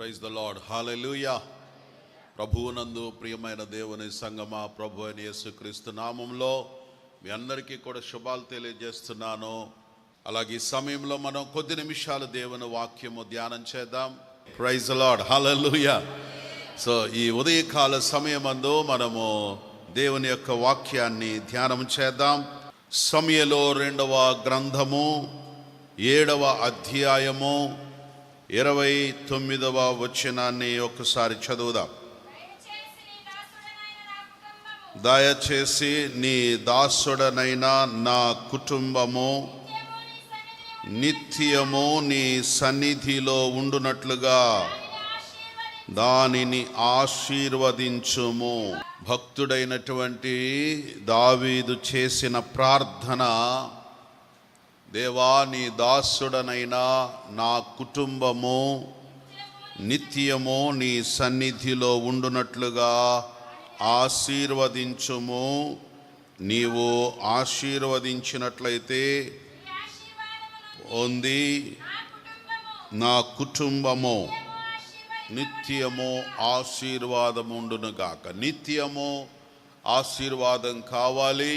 Praise the Lord. హల్లెలూయా. ప్రభువునందు ప్రియమైన దేవుని సంగమా, ప్రభు అయిన యేసుక్రీస్తు నామంలో మీ అందరికీ కూడా శుభాలు తెలియజేస్తున్నాను. అలాగే ఈ సమయంలో మనం కొద్ది నిమిషాలు దేవుని వాక్యము ధ్యానం చేద్దాం. Praise the Lord. Hallelujah. So ఈ ఉదయకాల సమయమందు మనము దేవుని యొక్క వాక్యాన్ని ధ్యానం చేద్దాం. సమయలో 2వ గ్రంథము 7వ అధ్యాయము 29వ వచనాన్ని ఒకసారి చదువుదాం. దయచేసి నీ దాసుడనైనా నా కుటుంబము నిత్యము నీ సన్నిధిలో ఉండునట్లుగా దానిని ఆశీర్వదించుము. భక్తుడైనటువంటి దావీదు చేసిన ప్రార్థన, దేవా నీ దాసుడనైనా నా కుటుంబము నిత్యము నీ సన్నిధిలో ఉండునట్లుగా ఆశీర్వదించుము. నీవు ఆశీర్వదించినట్లయితే ఉంది నా కుటుంబము నిత్యము ఆశీర్వాదముండునుగాక. నిత్యము ఆశీర్వాదం కావాలి.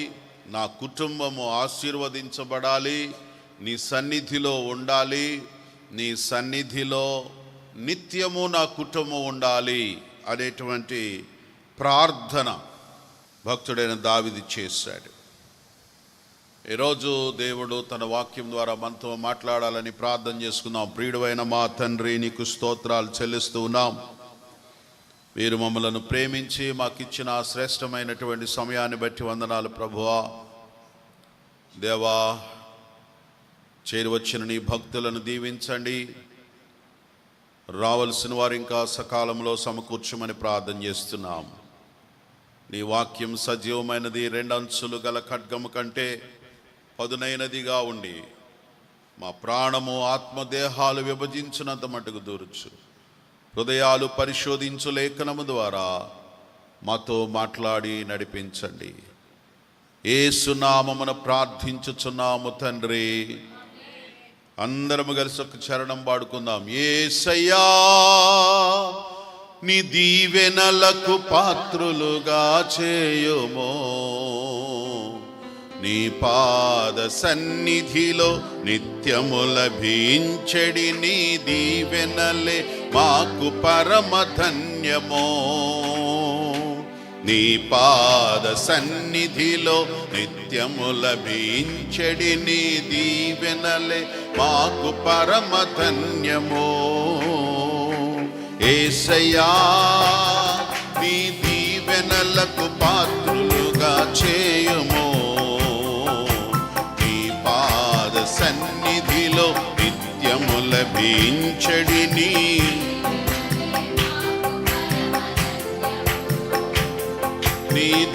నా కుటుంబము ఆశీర్వదించబడాలి. నీ సన్నిధిలో ఉండాలి. నీ సన్నిధిలో నిత్యము నా కుటుంబం ఉండాలి అనేటువంటి ప్రార్థన భక్తుడైన దావీదు చేశాడు. ఈరోజు దేవుడు తన వాక్యం ద్వారా మనతో మాట్లాడాలని ప్రార్థన చేసుకుందాం. ప్రియుడైన మా తండ్రి, నీకు స్తోత్రాలు చెల్లిస్తూ ఉన్నాం. మీరు మమ్మలను ప్రేమించి మాకిచ్చిన శ్రేష్టమైనటువంటి సమయాన్ని బట్టి వందనాలు ప్రభువా. దేవా, చేరువచ్చిన నీ భక్తులను దీవించండి. రావలసిన వారు ఇంకా సకాలంలో సమకూర్చమని ప్రార్థన చేస్తున్నాం. నీ వాక్యం సజీవమైనది, 2 అంచులు గల ఖడ్గము కంటే పదునైనదిగా ఉండి మా ప్రాణము ఆత్మదేహాలు విభజించినంత మటుకు దూరచ్చు. హృదయాలు పరిశోధించు లేఖనము ద్వారా మాతో మాట్లాడి నడిపించండి. యేసు నామమున ప్రార్థించుచున్నాము తండ్రి. అందరము కలిసి ఒక చరణం పాడుకుందాం. యేసయ్యా నీ దీవెనలకు పాత్రులుగా చేయుమో. నీ పాద సన్నిధిలో నిత్యము లభించెడి నీ దీవెనలే మాకు పరమ ధన్యమో. నీ పాద సన్నిధిలో నిత్యము లభించెడి నీ దీవెనలే మాకు పరమ ధన్యమో. యేసయ్యా నీ దీవెనలకు పాత్రులుగా చేయుమో. నీ పాద సన్నిధిలో నిత్యము లభించెడి నీ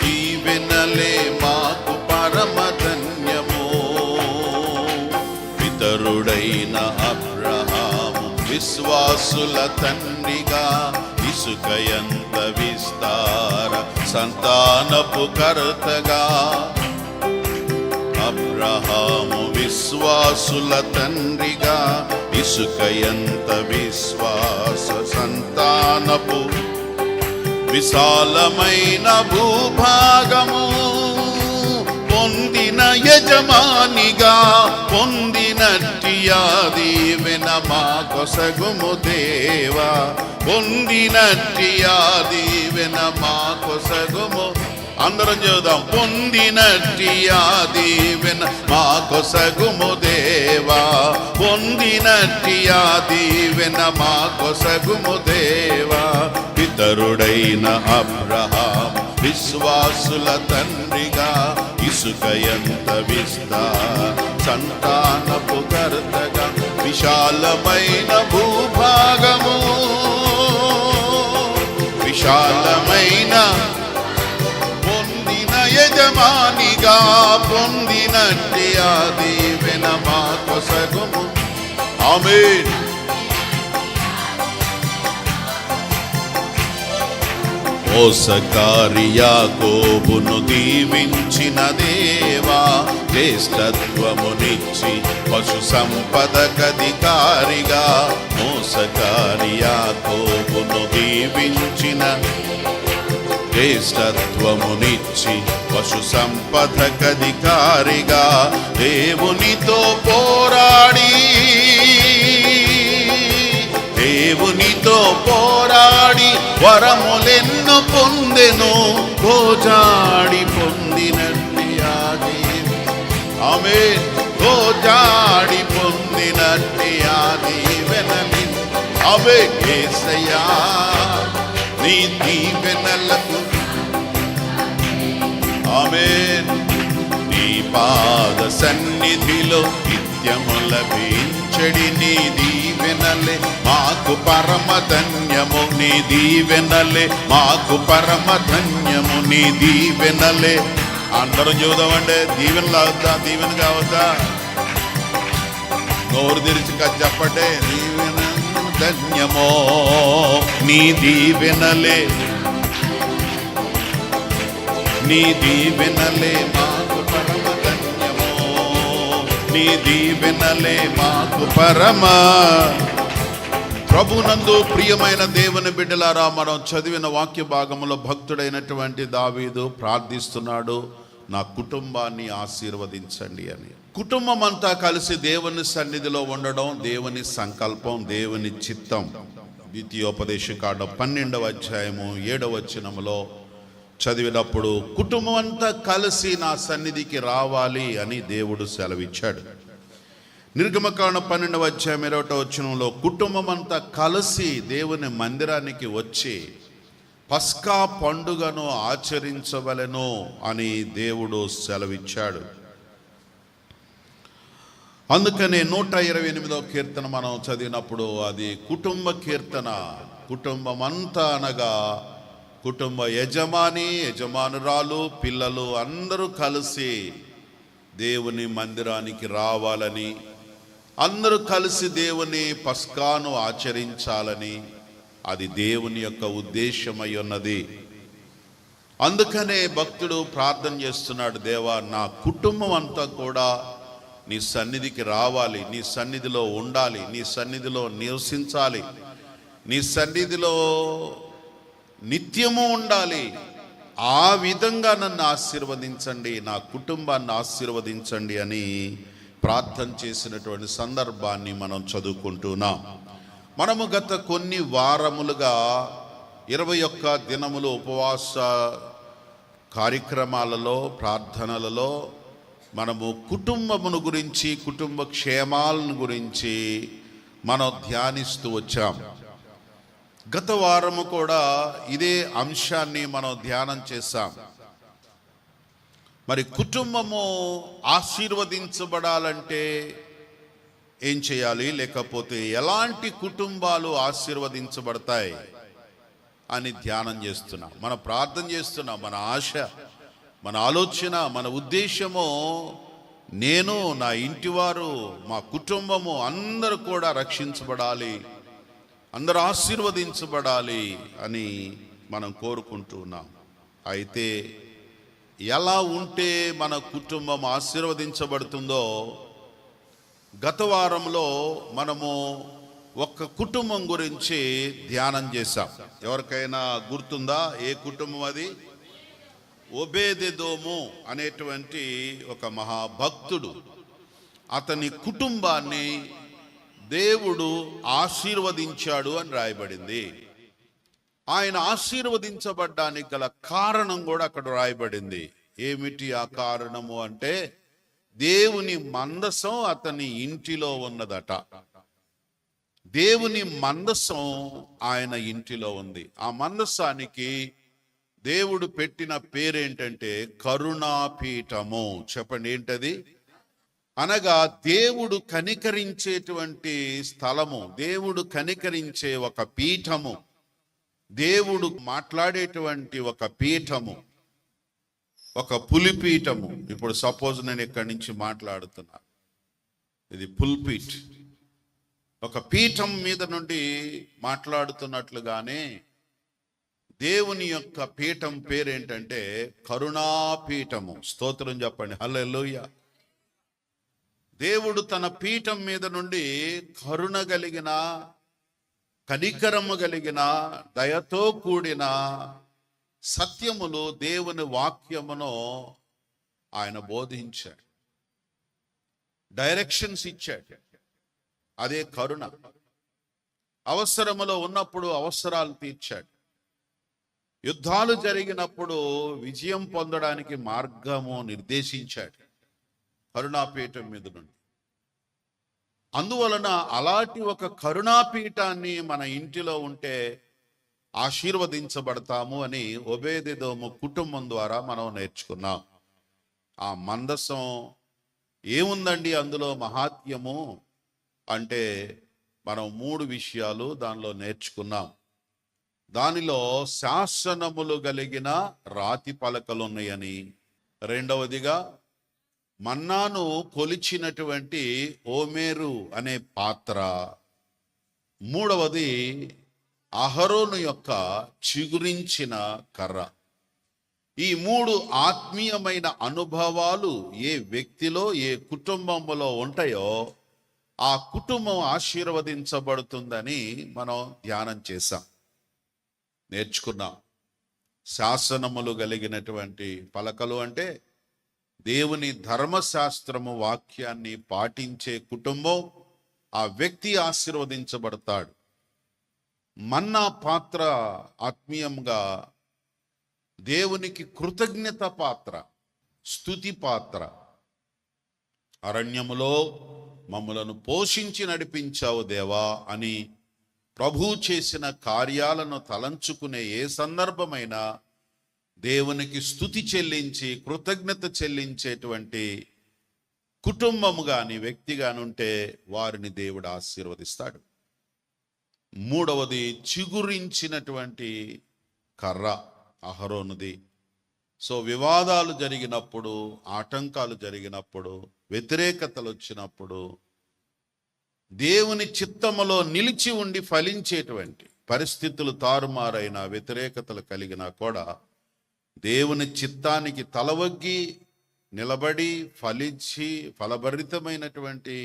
దీవెనలే మాకు పరమ ధన్యమో. పితరుడైన అబ్రహాము విశ్వాసుల తండ్రిగా ఇసుకయంత విస్తార సంతానపు కర్తగా. అబ్రహాము విశ్వాసుల తండ్రిగా ఇసుకయంత విశ్వాస సంతానపు విశాలమైన భూభాగము పొందిన యజమానిగా పొందినట్టి ఆ దీవెన మా కొసగుము దేవా. పొందినట్టి ఆ దీవెన మా కొసగుము. అందరం చూద్దాం. పొందినట్టి ఆ దీవెన మా కొసగుము దేవా. పొందినట్టి ఆ దీవెన మా కొసగుము దేవా. పితరుడైన అబ్రహాం విశ్వాసుల తండ్రిగా ఇసుకయంత విస్తార సంతానపు కర్తగా విశాలమైన భూభాగము విశాలమైన పొందిన యజమానిగా పొందినట్టి ఆ దీవెన మా కొసగుము. ఆమేన్. మోసకారి యాకోబును దీవించిన దేవా, జ్యేష్ఠత్వమునిచ్చి పశు సంపదకధికారిగా. మోసకారి యాకోబును దీవించిన జ్యేష్ఠత్వమునిచ్చి పశు సంపదకధికారిగా. దేవునితో పోరాడి వరములెన్ను పొందెను, గోజాడి పొందినట్టి ఆ దేవి. ఆమేన్. గోజాడి పొందినట్టి ఆ దీవెనలి. ఆమేన్. యేసయ్యా నీ దీవెనలకు. ఆమేన్. నీ పాద సన్నిధిలో నిత్యము లభించడి నీ దీవెనలే మాకు పరమ ధన్యము. నీ దీవెనలే మాకు పరమ ధన్యము. నీ దీవెనలే. అందరం చూద్దామంటే దీవెన లాగుతా, దీవెన కావద్దా? నోరు తెరిచి చెప్పండి. దీవెన ధన్యమో నీ దీవెనలే. నీ దీవెనలే మాకు పరమ ధన్యమో. నీ దీవెనలే మాకు పరమ. ప్రభునందు ప్రియమైన దేవుని బిడ్డలారా, మనం చదివిన వాక్య భాగంలో భక్తుడైనటువంటి దావీదు ప్రార్థిస్తున్నాడు, నా కుటుంబాన్ని ఆశీర్వదించండి అని. కుటుంబం అంతా కలిసి దేవుని సన్నిధిలో ఉండడం దేవుని సంకల్పం, దేవుని చిత్తం. ద్వితీయోపదేశకాండం 12వ అధ్యాయము 7వ వచనములో చదివినప్పుడు కుటుంబం అంతా కలిసి నా సన్నిధికి రావాలి అని దేవుడు సెలవిచ్చాడు. నిర్గమకాండం 12వ అధ్యాయం 20వ వచనంలో కుటుంబం అంతా కలిసి దేవుని మందిరానికి వచ్చి పస్కా పండుగను ఆచరించవలెను అని దేవుడు సెలవిచ్చాడు. అందుకనే 128వ కీర్తన మనం చదివినప్పుడు అది కుటుంబ కీర్తన. కుటుంబం అంతా అనగా కుటుంబ యజమాని, యజమానురాలు, పిల్లలు అందరూ కలిసి దేవుని మందిరానికి రావాలని, అందరూ కలిసి దేవుని పస్కాను ఆచరించాలని, అది దేవుని యొక్క ఉద్దేశమై ఉన్నది. అందుకనే భక్తుడు ప్రార్థన చేస్తున్నాడు, దేవా నా కుటుంబం అంతా కూడా నీ సన్నిధికి రావాలి, నీ సన్నిధిలో ఉండాలి, నీ సన్నిధిలో నివసించాలి, నీ సన్నిధిలో నిత్యము ఉండాలి. ఆ విధంగా నన్ను ఆశీర్వదించండి, నా కుటుంబాన్ని ఆశీర్వదించండి అని ప్రార్థన చేసినటువంటి సందర్భాన్ని మనం చదువుకుంటున్నాం. మనము గత కొన్ని వారములుగా 21 దినములు ఉపవాస కార్యక్రమాలలో, ప్రార్థనలలో మనము కుటుంబమును గురించి, కుటుంబ క్షేమాలను గురించి మనం ధ్యానిస్తూ వచ్చాం. గత వారము కూడా ఇదే అంశాన్ని మనం ధ్యానం చేశాం. మరి కుటుంబము ఆశీర్వదించబడాలంటే ఏం చేయాలి, లేకపోతే ఎలాంటి కుటుంబాలు ఆశీర్వదించబడతాయి అని ధ్యానం చేస్తున్నాం. మనం ప్రార్థన చేస్తున్నాం. మన ఆశ, మన ఆలోచన, మన ఉద్దేశము నేను, నా ఇంటివారు, మా కుటుంబము అందరూ కూడా రక్షించబడాలి, అందరూ ఆశీర్వదించబడాలి అని మనం కోరుకుంటున్నాం. అయితే ఎలా ఉంటే మన కుటుంబం ఆశీర్వదించబడుతుందో గత వారంలో మనము ఒక్క కుటుంబం గురించి ధ్యానం చేశాం. ఎవరికైనా గుర్తుందా ఏ కుటుంబం అది? ఓబేదెదోము అనేటువంటి ఒక మహాభక్తుడు, అతని కుటుంబాన్ని దేవుడు ఆశీర్వదించాడు అని రాయబడింది. ఆయన ఆశీర్వదించబడ్డానికి గల కారణం కూడా అక్కడ రాయబడింది. ఏమిటి ఆ కారణము అంటే, దేవుని మందసం అతని ఇంటిలో ఉన్నదట. దేవుని మందసం ఆయన ఇంటిలో ఉంది. ఆ మందసానికి దేవుడు పెట్టిన పేరేంటంటే కరుణాపీఠము. చెప్పండి ఏంటది? అనగా దేవుడు కనికరించేటువంటి స్థలము, దేవుడు కనికరించే ఒక పీఠము, దేవుడు మాట్లాడేటువంటి ఒక పీఠము, ఒక పులిపీఠము. ఇప్పుడు సపోజ్ నేను ఇక్కడి నుంచి మాట్లాడుతున్నా, ఇది పుల్పీట్, ఒక పీఠం మీద నుండి మాట్లాడుతున్నట్లుగానే దేవుని యొక్క పీఠం పేరేంటంటే కరుణాపీఠము. స్తోత్రం చెప్పండి, హల్లెలూయా. దేవుడు తన పీఠం మీద నుండి కరుణ కలిగిన, కనికరము కలిగిన, దయతో కూడిన సత్యములు, దేవుని వాక్యమును ఆయన బోధించాడు, డైరెక్షన్స్ ఇచ్చాడు. అదే కరుణ. అవసరములో ఉన్నప్పుడు అవసరాలు తీర్చాడు. యుద్ధాలు జరిగినప్పుడు విజయం పొందడానికి మార్గము నిర్దేశించాడు కరుణాపీఠం మీద నుండి. అందువలన అలాంటి ఒక కరుణాపీఠాన్ని మన ఇంటిలో ఉంటే ఆశీర్వదించబడతాము అని ఒబేదెదోము కుటుంబం ద్వారా మనం నేర్చుకున్నాం. ఆ మందసం ఏముందండి అందులో మహాత్మ్యము అంటే మనం 3 విషయాలు దానిలో నేర్చుకున్నాం. దానిలో శాసనములు కలిగిన రాతి పలకలు ఉన్నాయని, రెండవదిగా మన్నాను కొలిచినటువంటి ఓమేరు అనే పాత్ర, మూడవది అహరోను యొక్క చిగురించిన కర్ర. ఈ 3 ఆత్మీయమైన అనుభవాలు ఏ వ్యక్తిలో, ఏ కుటుంబంలో ఉంటాయో ఆ కుటుంబం ఆశీర్వదించబడుతుందని మనం ధ్యానం చేశాం, నేర్చుకున్నాం. శాసనములు కలిగినటువంటి పలకలు అంటే దేవుని ధర్మశాస్త్రము వాక్యాన్ని పాటించే కుటుంబం, ఆ వ్యక్తి ఆశీర్వదించబడతాడు. మన్నా పాత్ర ఆత్మీయంగా దేవునికి కృతజ్ఞత పాత్ర, స్తుతి పాత్ర. అరణ్యములో మమ్మలను పోషించి నడిపించావు దేవా అని ప్రభు చేసిన కార్యాలను తలంచుకునే ఏ సందర్భమైనా దేవునికి స్తుతి చెల్లించి కృతజ్ఞత చెల్లించేటువంటి కుటుంబము గాని, వ్యక్తి గాని ఉంటే వారిని దేవుడు ఆశీర్వదిస్తాడు. మూడవది చిగురించినటువంటి కర్ర, అహరోనుది. సో వివాదాలు జరిగినప్పుడు, ఆటంకాలు జరిగినప్పుడు, వ్యతిరేకతలు వచ్చినప్పుడు దేవుని చిత్తములో నిలిచి ఉండి ఫలించేటువంటి పరిస్థితులు తారుమారైన, వ్యతిరేకతలు కలిగినా కూడా దేవుని చిత్తానికి తలవగ్గి నిలబడి ఫలించి ఫలభరితమైనటువంటి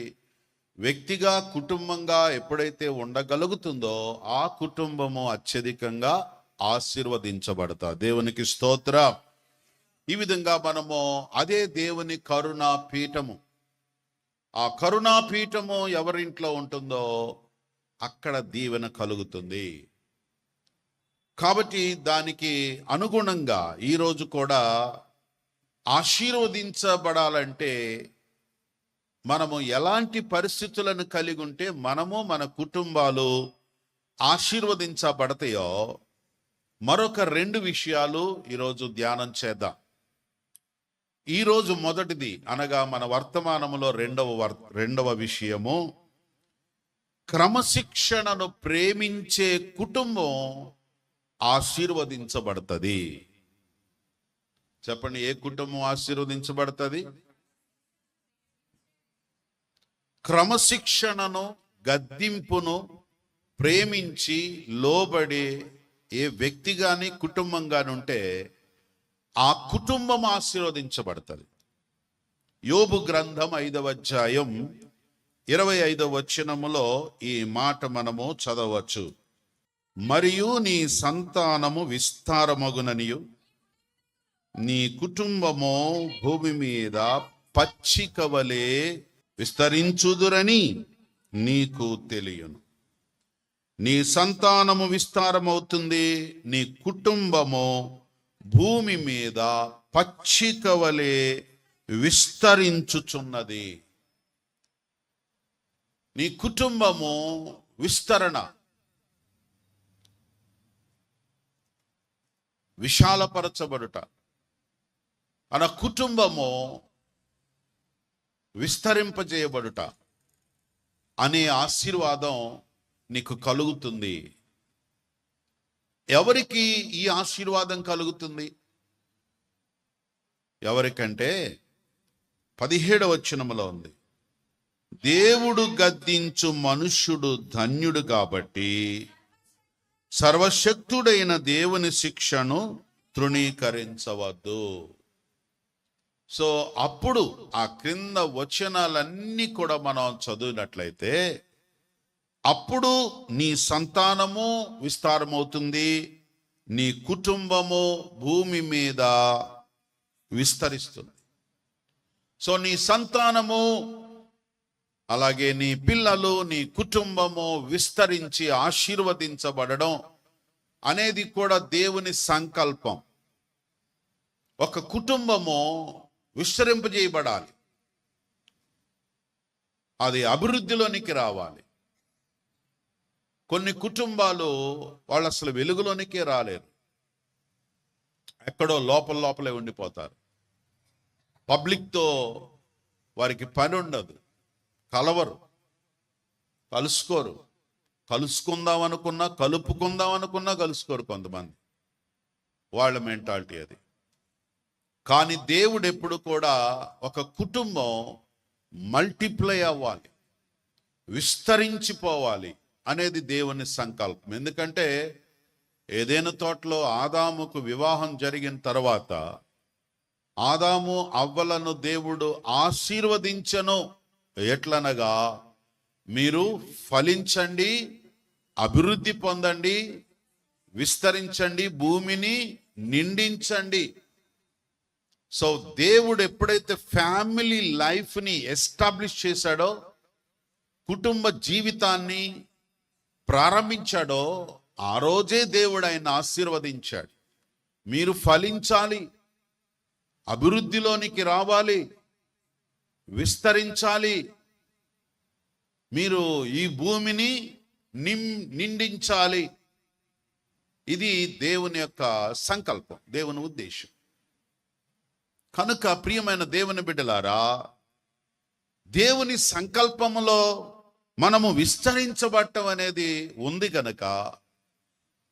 వ్యక్తిగా, కుటుంబంగా ఎప్పుడైతే ఉండగలుగుతుందో ఆ కుటుంబము అత్యధికంగా ఆశీర్వదించబడతా. దేవునికి స్తోత్రం. ఈ విధంగా మనము అదే దేవుని కరుణా పీఠము, ఆ కరుణా పీఠము ఎవరింట్లో ఉంటుందో అక్కడ దీవెన కలుగుతుంది. కాబట్టి దానికి అనుగుణంగా ఈరోజు కూడా ఆశీర్వదించబడాలంటే మనము ఎలాంటి పరిస్థితులను కలిగి ఉంటే మనము, మన కుటుంబాలు ఆశీర్వదించబడతాయో మరొక 2 విషయాలు ఈరోజు ధ్యానం చేద్దాం. ఈరోజు మొదటిది అనగా మన వర్తమానములో రెండవ విషయము, క్రమశిక్షణను ప్రేమించే కుటుంబం ఆశీర్వదించబడుతుంది. చెప్పండి, ఏ కుటుంబం ఆశీర్వదించబడుతుంది? క్రమశిక్షణను, గద్దింపును ప్రేమించి లోబడి ఏ వ్యక్తి గాని, కుటుంబం గాని ఉంటే ఆ కుటుంబం ఆశీర్వదించబడుతుంది. యోబు గ్రంథం 5వ అధ్యాయం 25వ వచనములో ఈ మాట మనము చదవచ్చు. మరియు నీ సంతానము విస్తారమగుననియు నీ కుటుంబము భూమి మీద పచ్చిక వలె విస్తరించుదురని నీకు తెలియను. నీ సంతానము విస్తారమవుతుంది, నీ కుటుంబము భూమి మీద పచ్చిక వలె విస్తరించుచున్నది. నీ కుటుంబము విస్తరణ, విశాలపరచబడుట, మన కుటుంబము విస్తరింపజేయబడుట అనే ఆశీర్వాదం నీకు కలుగుతుంది. ఎవరికి ఈ ఆశీర్వాదం కలుగుతుంది? ఎవరికంటే 17వ వచనములో ఉంది, దేవుడు గద్దించు మనుష్యుడు ధన్యుడు కాబట్టి సర్వశక్తుడైన దేవుని శిక్షను తృణీకరించవద్దు. సో అప్పుడు ఆ క్రింద వచనాలన్నీ కూడా మనం చదివినట్లయితే అప్పుడు నీ సంతానము విస్తారమవుతుంది, నీ కుటుంబము భూమి మీద విస్తరిస్తుంది. సో నీ సంతానము అలాగే నీ పిల్లలు నీ కుటుంబము విస్తరించి ఆశీర్వదించబడడం అనేది కూడా దేవుని సంకల్పం. ఒక కుటుంబము విస్తరింపజేయబడాలి, అది అభివృద్ధిలోనికి రావాలి. కొన్ని కుటుంబాలు వాళ్ళు అసలు వెలుగులోనికే రాలేరు, ఎక్కడో లోపలే ఉండిపోతారు. పబ్లిక్తో వారికి పని ఉండదు, కలవరు, కలుసుకోరు. కలుసుకుందాం అనుకున్నా కలుసుకోరు కొంతమంది. వాళ్ళ మెంటాలిటీ అది. కానీ దేవుడు ఎప్పుడు కూడా ఒక కుటుంబం మల్టిప్లై అవ్వాలి, విస్తరించిపోవాలి అనేది దేవుని సంకల్పం. ఎందుకంటే ఏదైనా తోటలో ఆదాముకు వివాహం జరిగిన తర్వాత ఆదాము అవ్వలను దేవుడు ఆశీర్వదించను. ఎట్లనగా, మీరు ఫలించండి, అభివృద్ధి పొందండి, విస్తరించండి, భూమిని నిండించండి. సో దేవుడు ఎప్పుడైతే ఫ్యామిలీ లైఫ్ని ఎస్టాబ్లిష్ చేశాడో, కుటుంబ జీవితాన్ని ప్రారంభించాడో, ఆ రోజే దేవుడు ఆయన ఆశీర్వదించాడు. మీరు ఫలించాలి, అభివృద్ధిలోనికి రావాలి, విస్తరించాలి, మీరు ఈ భూమిని నిండించాలి. ఇది దేవుని యొక్క సంకల్పం, దేవుని ఉద్దేశం. కనుక ప్రియమైన దేవుని బిడ్డలారా, దేవుని సంకల్పములో మనము విస్తరించబడటం అనేది ఉంది గనక,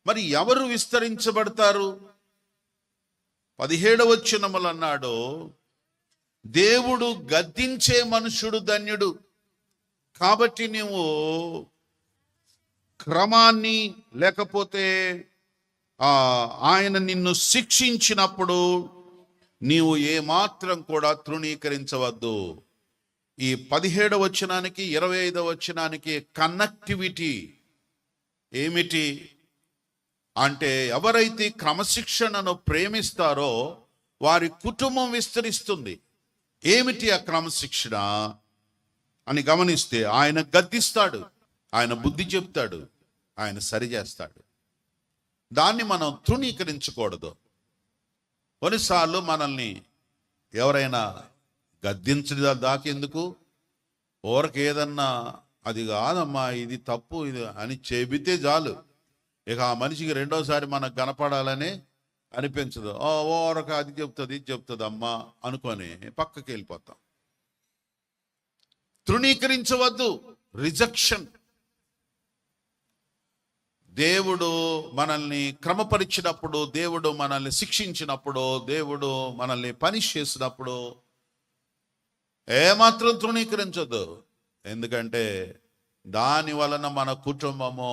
మరి ఎవరు విస్తరించబడతారు? 17వ వచనములు అన్నాడు, దేవుడు గద్దించే మనుషుడు ధన్యుడు. కాబట్టి నీవు క్రమాన్ని లేకపోతే ఆయన నిన్ను శిక్షించినప్పుడు నీవు ఏమాత్రం కూడా తృణీకరించవద్దు. ఈ 17వ వచనానికి 25వ వచనానికి కనెక్టివిటీ ఏమిటి అంటే, ఎవరైతే క్రమశిక్షణను ప్రేమిస్తారో వారి కుటుంబం విస్తరిస్తుంది. ఏమిటి ఆ క్రమశిక్షణ అని గమనిస్తే, ఆయన గద్దిస్తాడు, ఆయన బుద్ధి చెప్తాడు, ఆయన సరిచేస్తాడు. దాన్ని మనం తృణీకరించకూడదు. కొన్నిసార్లు మనల్ని ఎవరైనా గద్దించడం దాకెందుకు, ఊరికి ఏదన్నా అది కాదమ్మా, ఇది తప్పు, ఇది అని చెబితే చాలు, ఇక ఆ మనిషికి రెండోసారి మనకు కనపడాలని అనిపించదు. ఊరకు అది చెప్తుంది, ఇది చెప్తుంది అమ్మా అనుకొని పక్కకి వెళ్ళిపోతాం. తృణీకరించవద్దు, రిజెక్షన్. దేవుడు మనల్ని క్రమపరిచినప్పుడు, దేవుడు మనల్ని శిక్షించినప్పుడు, దేవుడు మనల్ని పనిష్ చేసినప్పుడు ఏమాత్రం తృణీకరించొద్దు. ఎందుకంటే దాని వలన మన కుటుంబము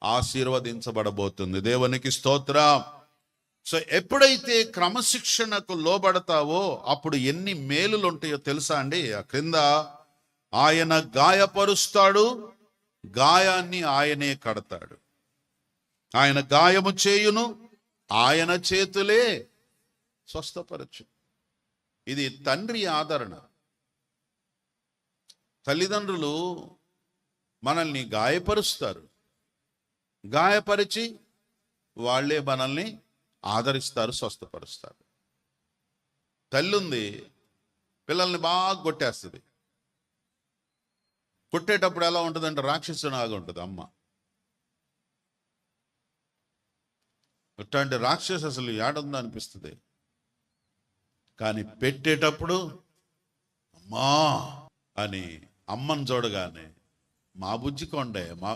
ఆశీర్వదించబడబోతుంది. దేవునికి స్తోత్రం. సో ఎప్పుడైతే క్రమశిక్షణకు లోబడతావో అప్పుడు ఎన్ని మేలులు ఉంటాయో తెలుసా అండి? ఆ క్రింద, ఆయన గాయపరుస్తాడు, గాయాన్ని ఆయనే కడతాడు. ఆయన గాయము చేయును, ఆయన చేతులే స్వస్థపరచు. ఇది తండ్రి ఆదరణ. తల్లిదండ్రులు మనల్ని గాయపరుస్తారు, గాయపరిచి వాళ్ళే మనల్ని ఆదరిస్తారు, స్వస్థపరుస్తారు. తల్లి ఉంది, పిల్లల్ని బాగా కొట్టేస్తుంది. కొట్టేటప్పుడు ఎలా ఉంటుందంటే రాక్షసునాగా ఉంటుంది అమ్మ. ఇట్లాంటి రాక్షసు అసలు ఏడుందో అనిపిస్తుంది. కానీ పెట్టేటప్పుడు అమ్మా అని అమ్మని చూడగానే మా బుజ్జి కొండే మా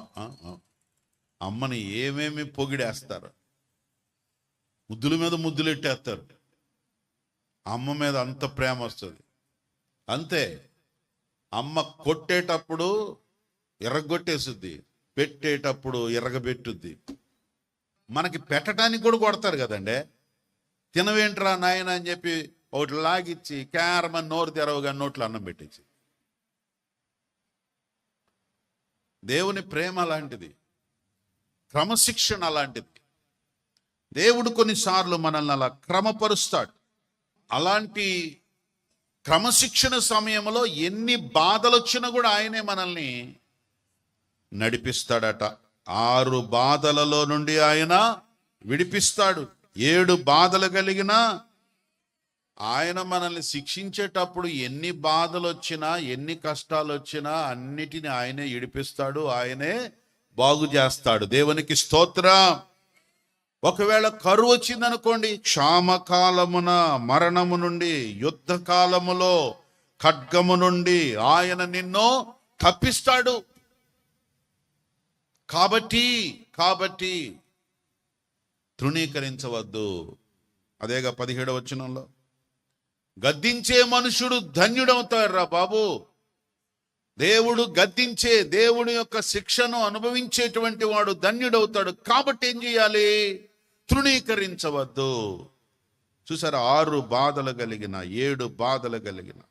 అమ్మని ఏమేమి పొగిడేస్తారు, ముద్దుల మీద ముద్దులు ఎట్టేస్తారు. అమ్మ మీద అంత ప్రేమ వస్తుంది. అంతే, అమ్మ కొట్టేటప్పుడు ఎర్రగొట్టేస్తుంది, పెట్టేటప్పుడు ఎర్రగబెట్టుద్ది. మనకి పెట్టడానికి కూడా కొడతారు కదండి. తినవేంట్రా నాయన అని చెప్పి ఒకటి లాగిచ్చి క్యారమని నోరు తెరవగా నోట్లో అన్నం పెట్టించి. దేవుని ప్రేమ అలాంటిది, క్రమశిక్షణ అలాంటిది. దేవుడు కొన్నిసార్లు మనల్ని అలా క్రమపరుస్తాడు. అలాంటి క్రమశిక్షణ సమయంలో ఎన్ని బాధలు వచ్చినా కూడా ఆయనే మనల్ని నడిపిస్తాడట. 6 బాధలలో నుండి ఆయన విడిపిస్తాడు. 7 బాధలు కలిగిన ఆయన మనల్ని శిక్షించేటప్పుడు ఎన్ని బాధలు వచ్చినా ఎన్ని కష్టాలు వచ్చినా అన్నిటిని ఆయనే విడిపిస్తాడు, ఆయనే బాగు చేస్తాడు. దేవునికి స్తోత్రం. ఒకవేళ కరువు వచ్చిందనుకోండి, క్షామకాలమున, మరణము నుండి, యుద్ధ కాలములో, ఖడ్గము నుండి ఆయన నిన్ను తప్పిస్తాడు. కాబట్టి తృణీకరించవద్దు. అదేగా 17వ వచనంలో, గద్దించే మనుషుడు ధన్యుడవుతాడు రా బాబు. దేవుడు గద్దించే, దేవుడి యొక్క శిక్షను అనుభవించేటువంటి వాడు ధన్యుడవుతాడు. కాబట్టి ఏం చేయాలి? తృణీకరించవద్దు. చూసారా, 6 బాధలు కలిగిన, 7 బాధలు కలిగిన.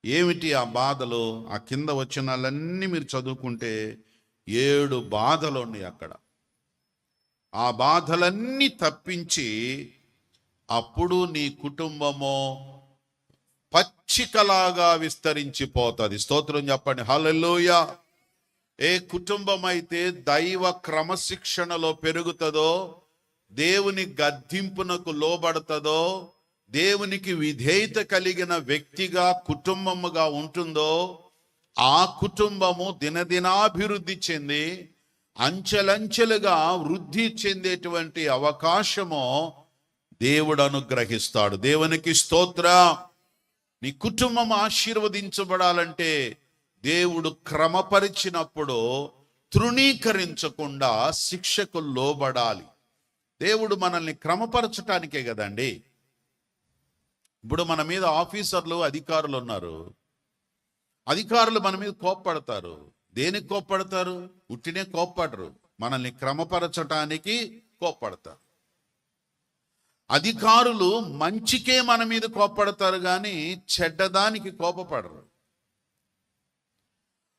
ఏమిటి ఆ బాధలు? ఆ కింద వచనాలన్నీ మీరు చదువుకుంటే 7 బాధలు ఉన్నాయి అక్కడ. ఆ బాధలన్నీ తప్పించి అప్పుడు నీ కుటుంబము పచ్చికలాగా విస్తరించిపోతుంది. స్తోత్రం చెప్పండి, హల్లెలూయా. ఏ కుటుంబం అయితే దైవ క్రమశిక్షణలో పెరుగుతుందో, దేవుని గద్దింపునకు లోబడుతుందో, దేవునికి విధేయత కలిగిన వ్యక్తిగా, కుటుంబముగా ఉంటుందో, ఆ కుటుంబము దినదినాభివృద్ధి చెంది అంచెలంచెలుగా వృద్ధి చెందేటువంటి అవకాశము దేవుడు అనుగ్రహిస్తాడు. దేవునికి స్తోత్రం. నీ కుటుంబం ఆశీర్వదించబడాలంటే దేవుడు క్రమపరిచినప్పుడు తృణీకరించకుండా శిక్షకు లోబడాలి. దేవుడు మనల్ని క్రమపరచటానికే కదండి. ఇప్పుడు మన మీద ఆఫీసర్లు, అధికారులు ఉన్నారు. అధికారులు మన మీద కోప్పడతారు. దేనికి కోప్పడతారు? ఉట్టినే కోప్పడరు, మనల్ని క్రమపరచటానికి కోప్పడతారు. అధికారులు మంచికే మన మీద కోప్పడతారు కానీ చెడ్డదానికి కోపపడరు.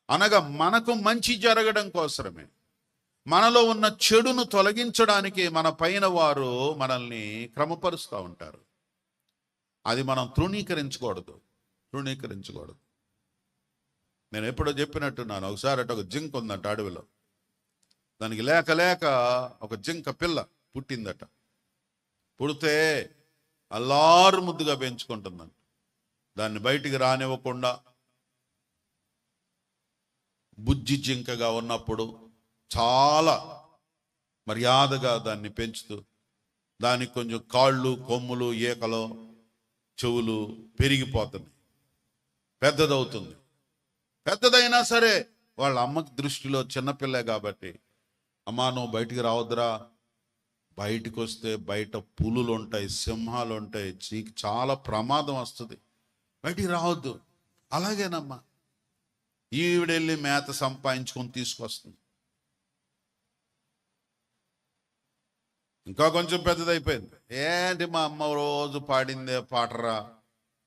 అనగా మనకు మంచి జరగడం కోసమే, మనలో ఉన్న చెడును తొలగించడానికి మన పైన వారు మనల్ని క్రమపరుస్తూ ఉంటారు. అది మనం తృణీకరించకూడదు. నేను ఎప్పుడో చెప్పినట్టున్నాను, ఒకసారి ఒక జింక ఉందంట అడవిలో. దానికి లేక ఒక జింక పిల్ల పుట్టిందట. పుడితే అల్లారు ముద్దుగా పెంచుకుంటుందంట. దాన్ని బయటికి రానివ్వకుండా బుజ్జి జింకగా ఉన్నప్పుడు చాలా మర్యాదగా దాన్ని పెంచుతూ, దానికి కొంచెం కాళ్ళు, కొమ్ములు, ఈకలు, చెవులు పెరిగిపోతుంది, పెద్దదవుతుంది. పెద్దదైనా సరే వాళ్ళ అమ్మకి దృష్టిలో చిన్నపిల్లే కాబట్టి, అమ్మా నువ్వు బయటికి రావద్దురా, బయటికి వస్తే బయట పులులు ఉంటాయి, సింహాలు ఉంటాయి, చాలా ప్రమాదం వస్తుంది, బయటికి రావద్దు. అలాగేనమ్మా. ఈవిడెళ్ళి మేత సంపాదించుకొని తీసుకొస్తుంది. ఇంకా కొంచెం పెద్దదైపోయింది. ఏంటి మా అమ్మ రోజు పాడిందే పాటరా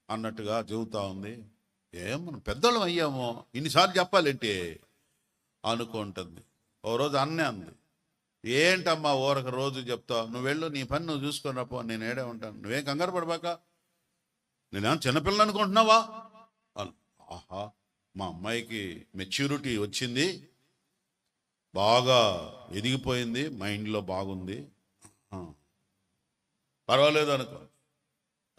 అన్నట్టుగా చెబుతా ఉంది. మనం పెద్దోళ్ళం అయ్యాము, ఇన్నిసార్లు చెప్పాలేంటి అనుకుంటుంది. ఓ రోజు అన్నే అంది, ఏంటమ్మా ఊరక రోజు చెప్తావు, నువ్వు వెళ్ళు, నీ పని నువ్వు చూసుకొని రాపో, నేను ఏడే ఉంటాను, నువ్వేం కంగారు పడబాక, నేనేం చిన్నపిల్ల అనుకుంటున్నావా? ఆహా, మా అమ్మాయికి మెచ్యూరిటీ వచ్చింది, బాగా ఎదిగిపోయింది, మైండ్లో బాగుంది, పర్వాలేదు అనుకో.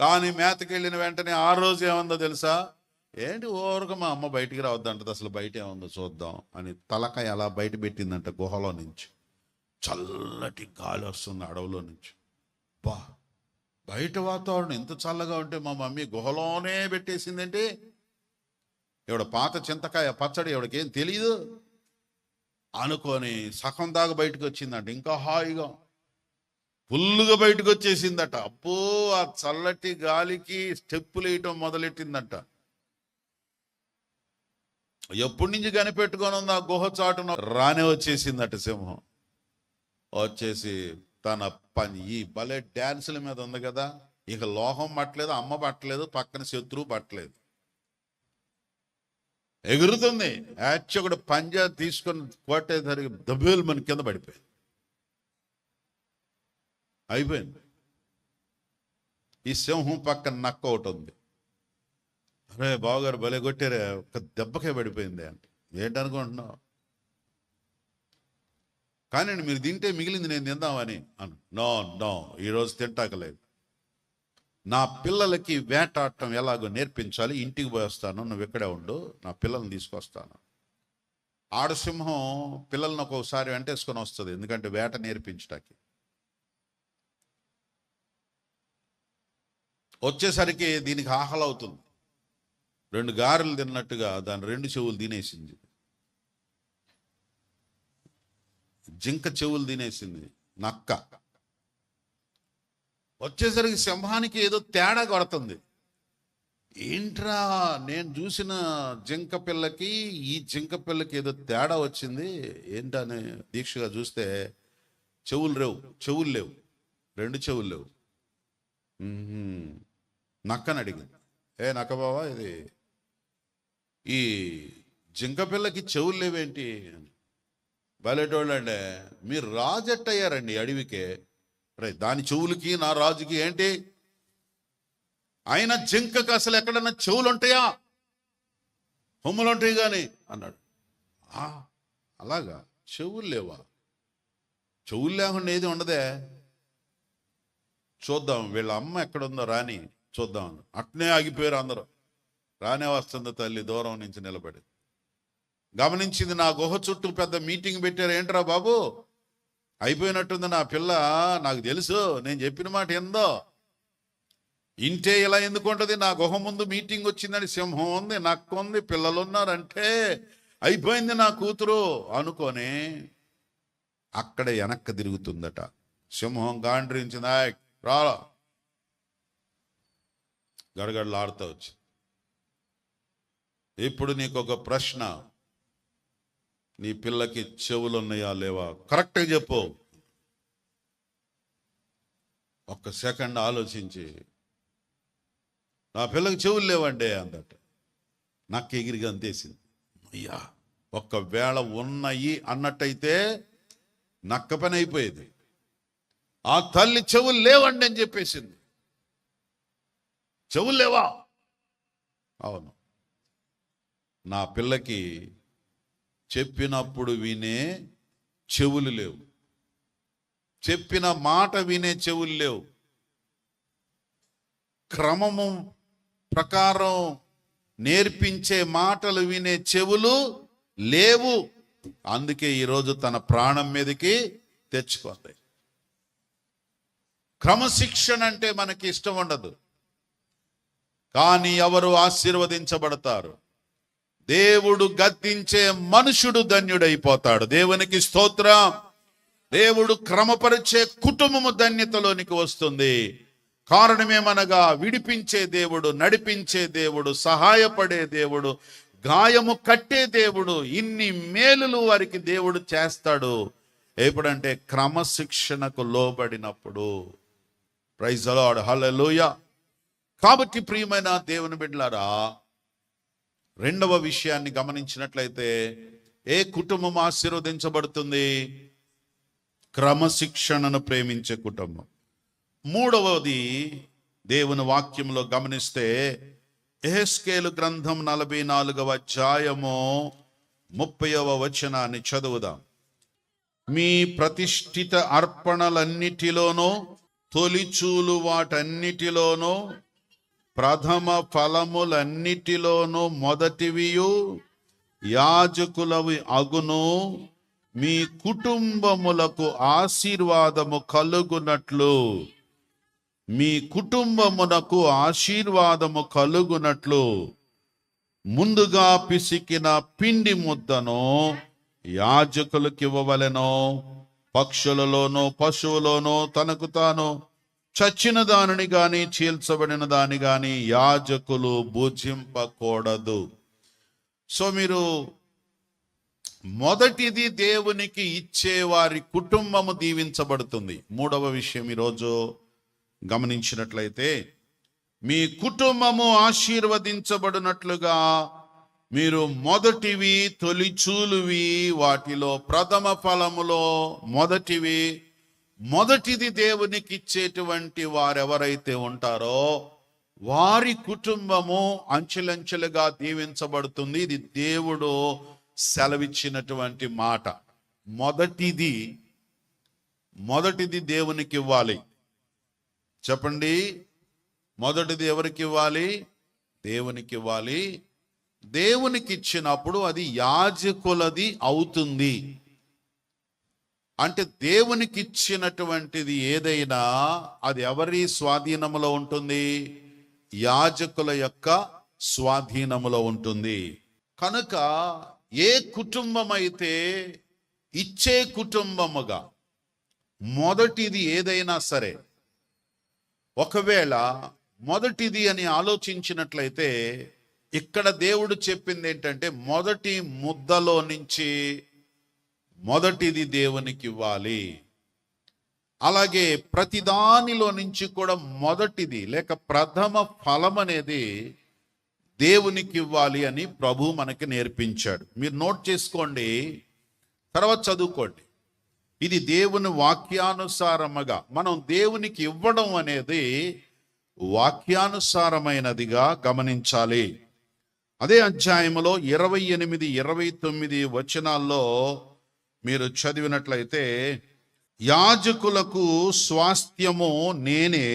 కానీ మేతకి వెళ్ళిన వెంటనే ఆ రోజు ఏముందో తెలుసా? ఏంటి ఊరక మా అమ్మ బయటికి రావద్దంటది, అసలు బయట ఏముందో చూద్దాం అని తలకాయ అలా బయట పెట్టిందంట. గుహలో నుంచి చల్లటి గాలి వస్తుంది అడవిలో నుంచి. బా, బయట వాతావరణం ఎంత చల్లగా ఉంటే మా మమ్మీ గుహలోనే పెట్టేసిందంటే, ఎవడ పాత చింతకాయ పచ్చడి ఎవడికేం తెలియదు అనుకొని సగం దాకా బయటకు వచ్చిందంట. ఇంకా హాయిగా ఫుల్లుగా బయటకు వచ్చేసిందట. అబ్బో, ఆ చల్లటి గాలికి స్టెప్పులు వేయటం మొదలెట్టిందట. ఎప్పటి నుంచి కనిపెట్టుకొని ఉంది ఆ గుహ చాటున రానే వచ్చేసిందట సింహం. వచ్చేసి తన పని ఈ భలే డ్యాన్సుల మీద ఉంది కదా, ఇక లోహం పట్టలేదు, అమ్మ పట్టలేదు, పక్కన శత్రువు పట్టలేదు, ఎగురుతుంది. ఒకడు పంజా తీసుకొని కొట్టేసరికి దబేలు మన కింద పడిపోయింది, అయిపోయింది. ఈ సింహం పక్కన నక్క ఒకటి ఉంది. అరే బావగారు భలే కొట్టారే, ఒక దెబ్బకే పడిపోయింది అంటే ఏంటనుకుంటున్నావు? కానీ మీరు తింటే మిగిలింది నేను తిందామని అను. నో నో, ఈరోజు తింటాకలేదు. నా పిల్లలకి వేటాడటం ఎలాగో నేర్పించాలి, ఇంటికి పోయి వస్తాను, నువ్వు ఇక్కడే ఉండు, నా పిల్లల్ని తీసుకొస్తాను. ఆడసింహం పిల్లల్ని ఒక్కొక్కసారి వెంటేసుకొని వస్తుంది, ఎందుకంటే వేట నేర్పించటానికి. వచ్చేసరికి దీనికి ఆకలవుతుంది. 2 గారెలు తిన్నట్టుగా దాని 2 చెవులు తినేసింది. జింక చెవులు తినేసింది నక్క. వచ్చేసరికి సింహానికి ఏదో తేడా కొడుతుంది. ఏంట్రా, నేను చూసిన జింక పిల్లకి ఈ జింక పిల్లకి ఏదో తేడా వచ్చింది ఏంటని దీక్షగా చూస్తే చెవులు లేవు, 2 చెవులు లేవు. నక్కని అడిగింది, ఏ నక్క బావా, ఇది ఈ జింక పిల్లకి చెవులు లేవేంటి? బయటోళ్ళండి, మీరు రాజు ఎట్టయ్యారండి అడవికే, దాని చెవులకి నా రాజుకి ఏంటి? ఆయన జింకకు అసలు ఎక్కడన్నా చెవులు ఉంటాయా? కొమ్ములు ఉంటాయి కానీ అన్నాడు. అలాగా, చెవులు లేవా? చెవులు లేకుండా ఏది ఉండదే, చూద్దాం వీళ్ళ అమ్మ ఎక్కడుందో రాని చూద్దాం. అట్నే ఆగిపోయారు అందరూ. రానే వస్తుంది తల్లి దూరం నుంచి నిలబడి. గమనించింది, నా గుహ చుట్టూ పెద్ద మీటింగ్ పెట్టారు. ఏంట్రా బాబు, అయిపోయినట్టుంది నా పిల్ల, నాకు తెలుసు, నేను చెప్పిన మాట ఏందో. ఇంటే ఇలా ఎందుకు ఉంటుంది? నా గుహ ముందు మీటింగ్ వచ్చిందని సింహం ఉంది, నక్క ఉంది, పిల్లలు ఉన్నారంటే అయిపోయింది నా కూతురు అనుకొని అక్కడే వెనక్కి తిరుగుతుందట. సింహం గాండ్రించింది, రాలా గడగడలాడుతూ వచ్చి. ఇప్పుడు నీకు ఒక ప్రశ్న, నీ పిల్లకి చెవులు ఉన్నాయా లేవా? కరెక్ట్గా చెప్పు. ఒక్క సెకండ్ ఆలోచించి, నా పిల్లకి చెవులు లేవండి అందట. నాకు ఎగిరిగా అంతేసింది. అయ్యా, ఒకవేళ ఉన్నాయి అన్నట్టయితే నక్క పని అయిపోయేది. ఆ తల్లి చెవులు లేవండి అని చెప్పేసింది. చెవులు లేవా? అవును, నా పిల్లకి చెప్పినప్పుడు వినే చెవులు లేవు, చెప్పిన మాట వినే చెవులు లేవు, క్రమము ప్రకారం నేర్పించే మాటలు వినే చెవులు లేవు. అందుకే ఈరోజు తన ప్రాణం మీదకి తెచ్చుకుంది. క్రమశిక్షణ అంటే మనకి ఇష్టం ఉండదు, కానీ ఎవరు ఆశీర్వదించబడతారు? దేవుడు గద్దించే మనుషుడు ధన్యుడైపోతాడు. దేవునికి స్తోత్రం. దేవుడు క్రమపరిచే కుటుంబము ధన్యతలోనికి వస్తుంది. కారణమేమనగా, విడిపించే దేవుడు, నడిపించే దేవుడు, సహాయపడే దేవుడు, గాయము కట్టే దేవుడు, ఇన్ని మేలులు వారికి దేవుడు చేస్తాడు. ఎప్పుడంటే క్రమశిక్షణకు లోబడినప్పుడు. ప్రైజ్ ది లార్డ్, హల్లెలూయా. కాబట్టి ప్రియమైన దేవుని బిడ్డలారా, 2వ విషయాన్ని గమనించినట్లయితే, ఏ కుటుంబం ఆశీర్వదించబడుతుంది? క్రమశిక్షణను ప్రేమించే కుటుంబం. 3వది దేవుని వాక్యంలో గమనిస్తే, యెహెజ్కేలు గ్రంథం 44వ అధ్యాయము 30వ వచనాన్ని చదువుదాం. మీ ప్రతిష్ఠిత అర్పణలన్నిటిలోనూ, తొలిచూలు వాటన్నిటిలోనూ, ప్రథమ ఫలములన్నిటిలోనూ మొదటివియు యాజకులవి అగును, మీ కుటుంబములకు ఆశీర్వాదము కలుగునట్లు, మీ కుటుంబమునకు ఆశీర్వాదము కలుగునట్లు ముందుగా పిసికిన పిండి ముద్దను యాజకులకు ఇవ్వవలెను. పక్షులలోనూ పశువులోనూ తనకు తాను చచ్చిన దానిని గాని చీల్చబడిన దాని గాని యాజకులు భుజింపకూడదు. సో మీరు మొదటిది దేవునికి ఇచ్చే వారి కుటుంబము దీవించబడుతుంది. మూడవ విషయం ఈరోజు గమనించినట్లయితే, మీ కుటుంబము ఆశీర్వదించబడినట్లుగా మీరు మొదటివి, తొలిచూలువి, వాటిలో ప్రథమ ఫలములో మొదటిది దేవునికి ఇచ్చేటువంటి వారెవరైతే ఉంటారో వారి కుటుంబము అంచెలంచెలుగా దీవించబడుతుంది. ఇది దేవుడు సెలవిచ్చినటువంటి మాట. మొదటిది దేవునికి ఇవ్వాలి. చెప్పండి, మొదటిది ఎవరికి ఇవ్వాలి? దేవునికి ఇవ్వాలి. దేవునికి ఇచ్చినప్పుడు అది యాజకులది అవుతుంది. అంటే దేవునికి ఇచ్చినటువంటిది ఏదైనా అది ఎవరి స్వాధీనములో ఉంటుంది? యాజకుల యొక్క స్వాధీనములో ఉంటుంది. కనుక ఏ కుటుంబం అయితే ఇచ్చే కుటుంబముగా మొదటిది ఏదైనా సరే, ఒకవేళ మొదటిది అని ఆలోచించినట్లయితే ఇక్కడ దేవుడు చెప్పింది ఏంటంటే, మొదటి ముద్దలో నుంచి మొదటిది దేవునికి ఇవ్వాలి. అలాగే ప్రతిదానిలో నుంచి కూడా మొదటిది లేక ప్రథమ ఫలం అనేది దేవునికి ఇవ్వాలి అని ప్రభు మనకి నేర్పించాడు. మీరు నోట్ చేసుకోండి, తర్వాత చదువుకోండి. ఇది దేవుని వాక్యానుసారముగా మనం దేవునికి ఇవ్వడం అనేది వాక్యానుసారమైనదిగా గమనించాలి. అదే అధ్యాయములో 28, 29 వచనాల్లో మీరు చదివినట్లయితే, యాజకులకు స్వాస్థ్యము నేనే,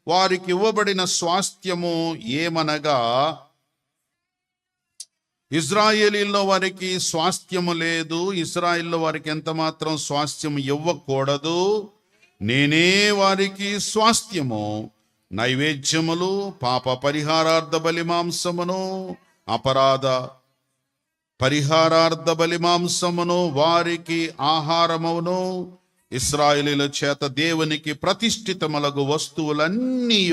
వారికి ఇవ్వబడిన స్వాస్థ్యము ఏమనగా, ఇజ్రాయేలీల్లో వారికి స్వాస్థ్యము లేదు, ఇజ్రాయేల్లో వారికి ఎంత మాత్రం స్వాస్థ్యము ఇవ్వకూడదు. నేనే వారికి స్వాస్థ్యము. నైవేద్యములు, పాప పరిహారార్థ బలి మాంసమును, అపరాధ పరిహారార్థ బలి మాంసమును వారికి ఆహారమును, ఇశ్రాయేలీల చేత దేవునికి ప్రతిష్ఠితములగు వస్తువులన్నీ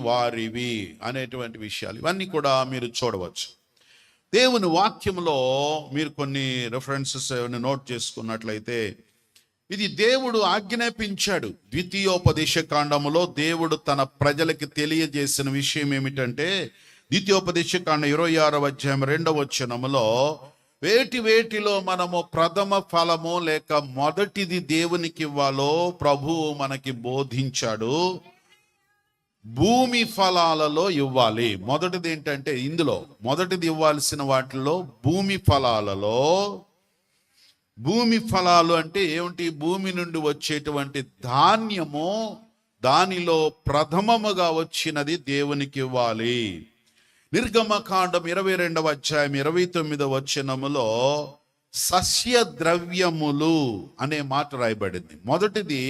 వారివి అనేటువంటి విషయాలు ఇవన్నీ కూడా మీరు చూడవచ్చు. దేవుని వాక్యంలో మీరు కొన్ని రెఫరెన్సెస్ నోట్ చేసుకున్నట్లయితే, ఇది దేవుడు ఆజ్ఞాపించాడు. ద్వితీయోపదేశ కాండములో దేవుడు తన ప్రజలకి తెలియజేసిన విషయం ఏమిటంటే, ద్వితీయోపదేశ కాండం 26వ అధ్యాయం 2వ వచనములో, వేటిలో మనము ప్రథమ ఫలము లేక మొదటిది దేవునికి ఇవ్వాలో ప్రభువు మనకి బోధించాడు. భూమి ఫలాలలో ఇవ్వాలి. మొదటిది ఏంటంటే, ఇందులో మొదటిది ఇవ్వాల్సిన వాటిలో భూమి ఫలాలు అంటే ఏమిటి? భూమి నుండి వచ్చేటువంటి ధాన్యము, దానిలో ప్రథమముగా వచ్చినది దేవునికి ఇవ్వాలి. నిర్గమకాండం 22వ అధ్యాయం 29వ వచనములో సస్య ద్రవ్యములు అనే మాట రాయబడింది. మొదటిది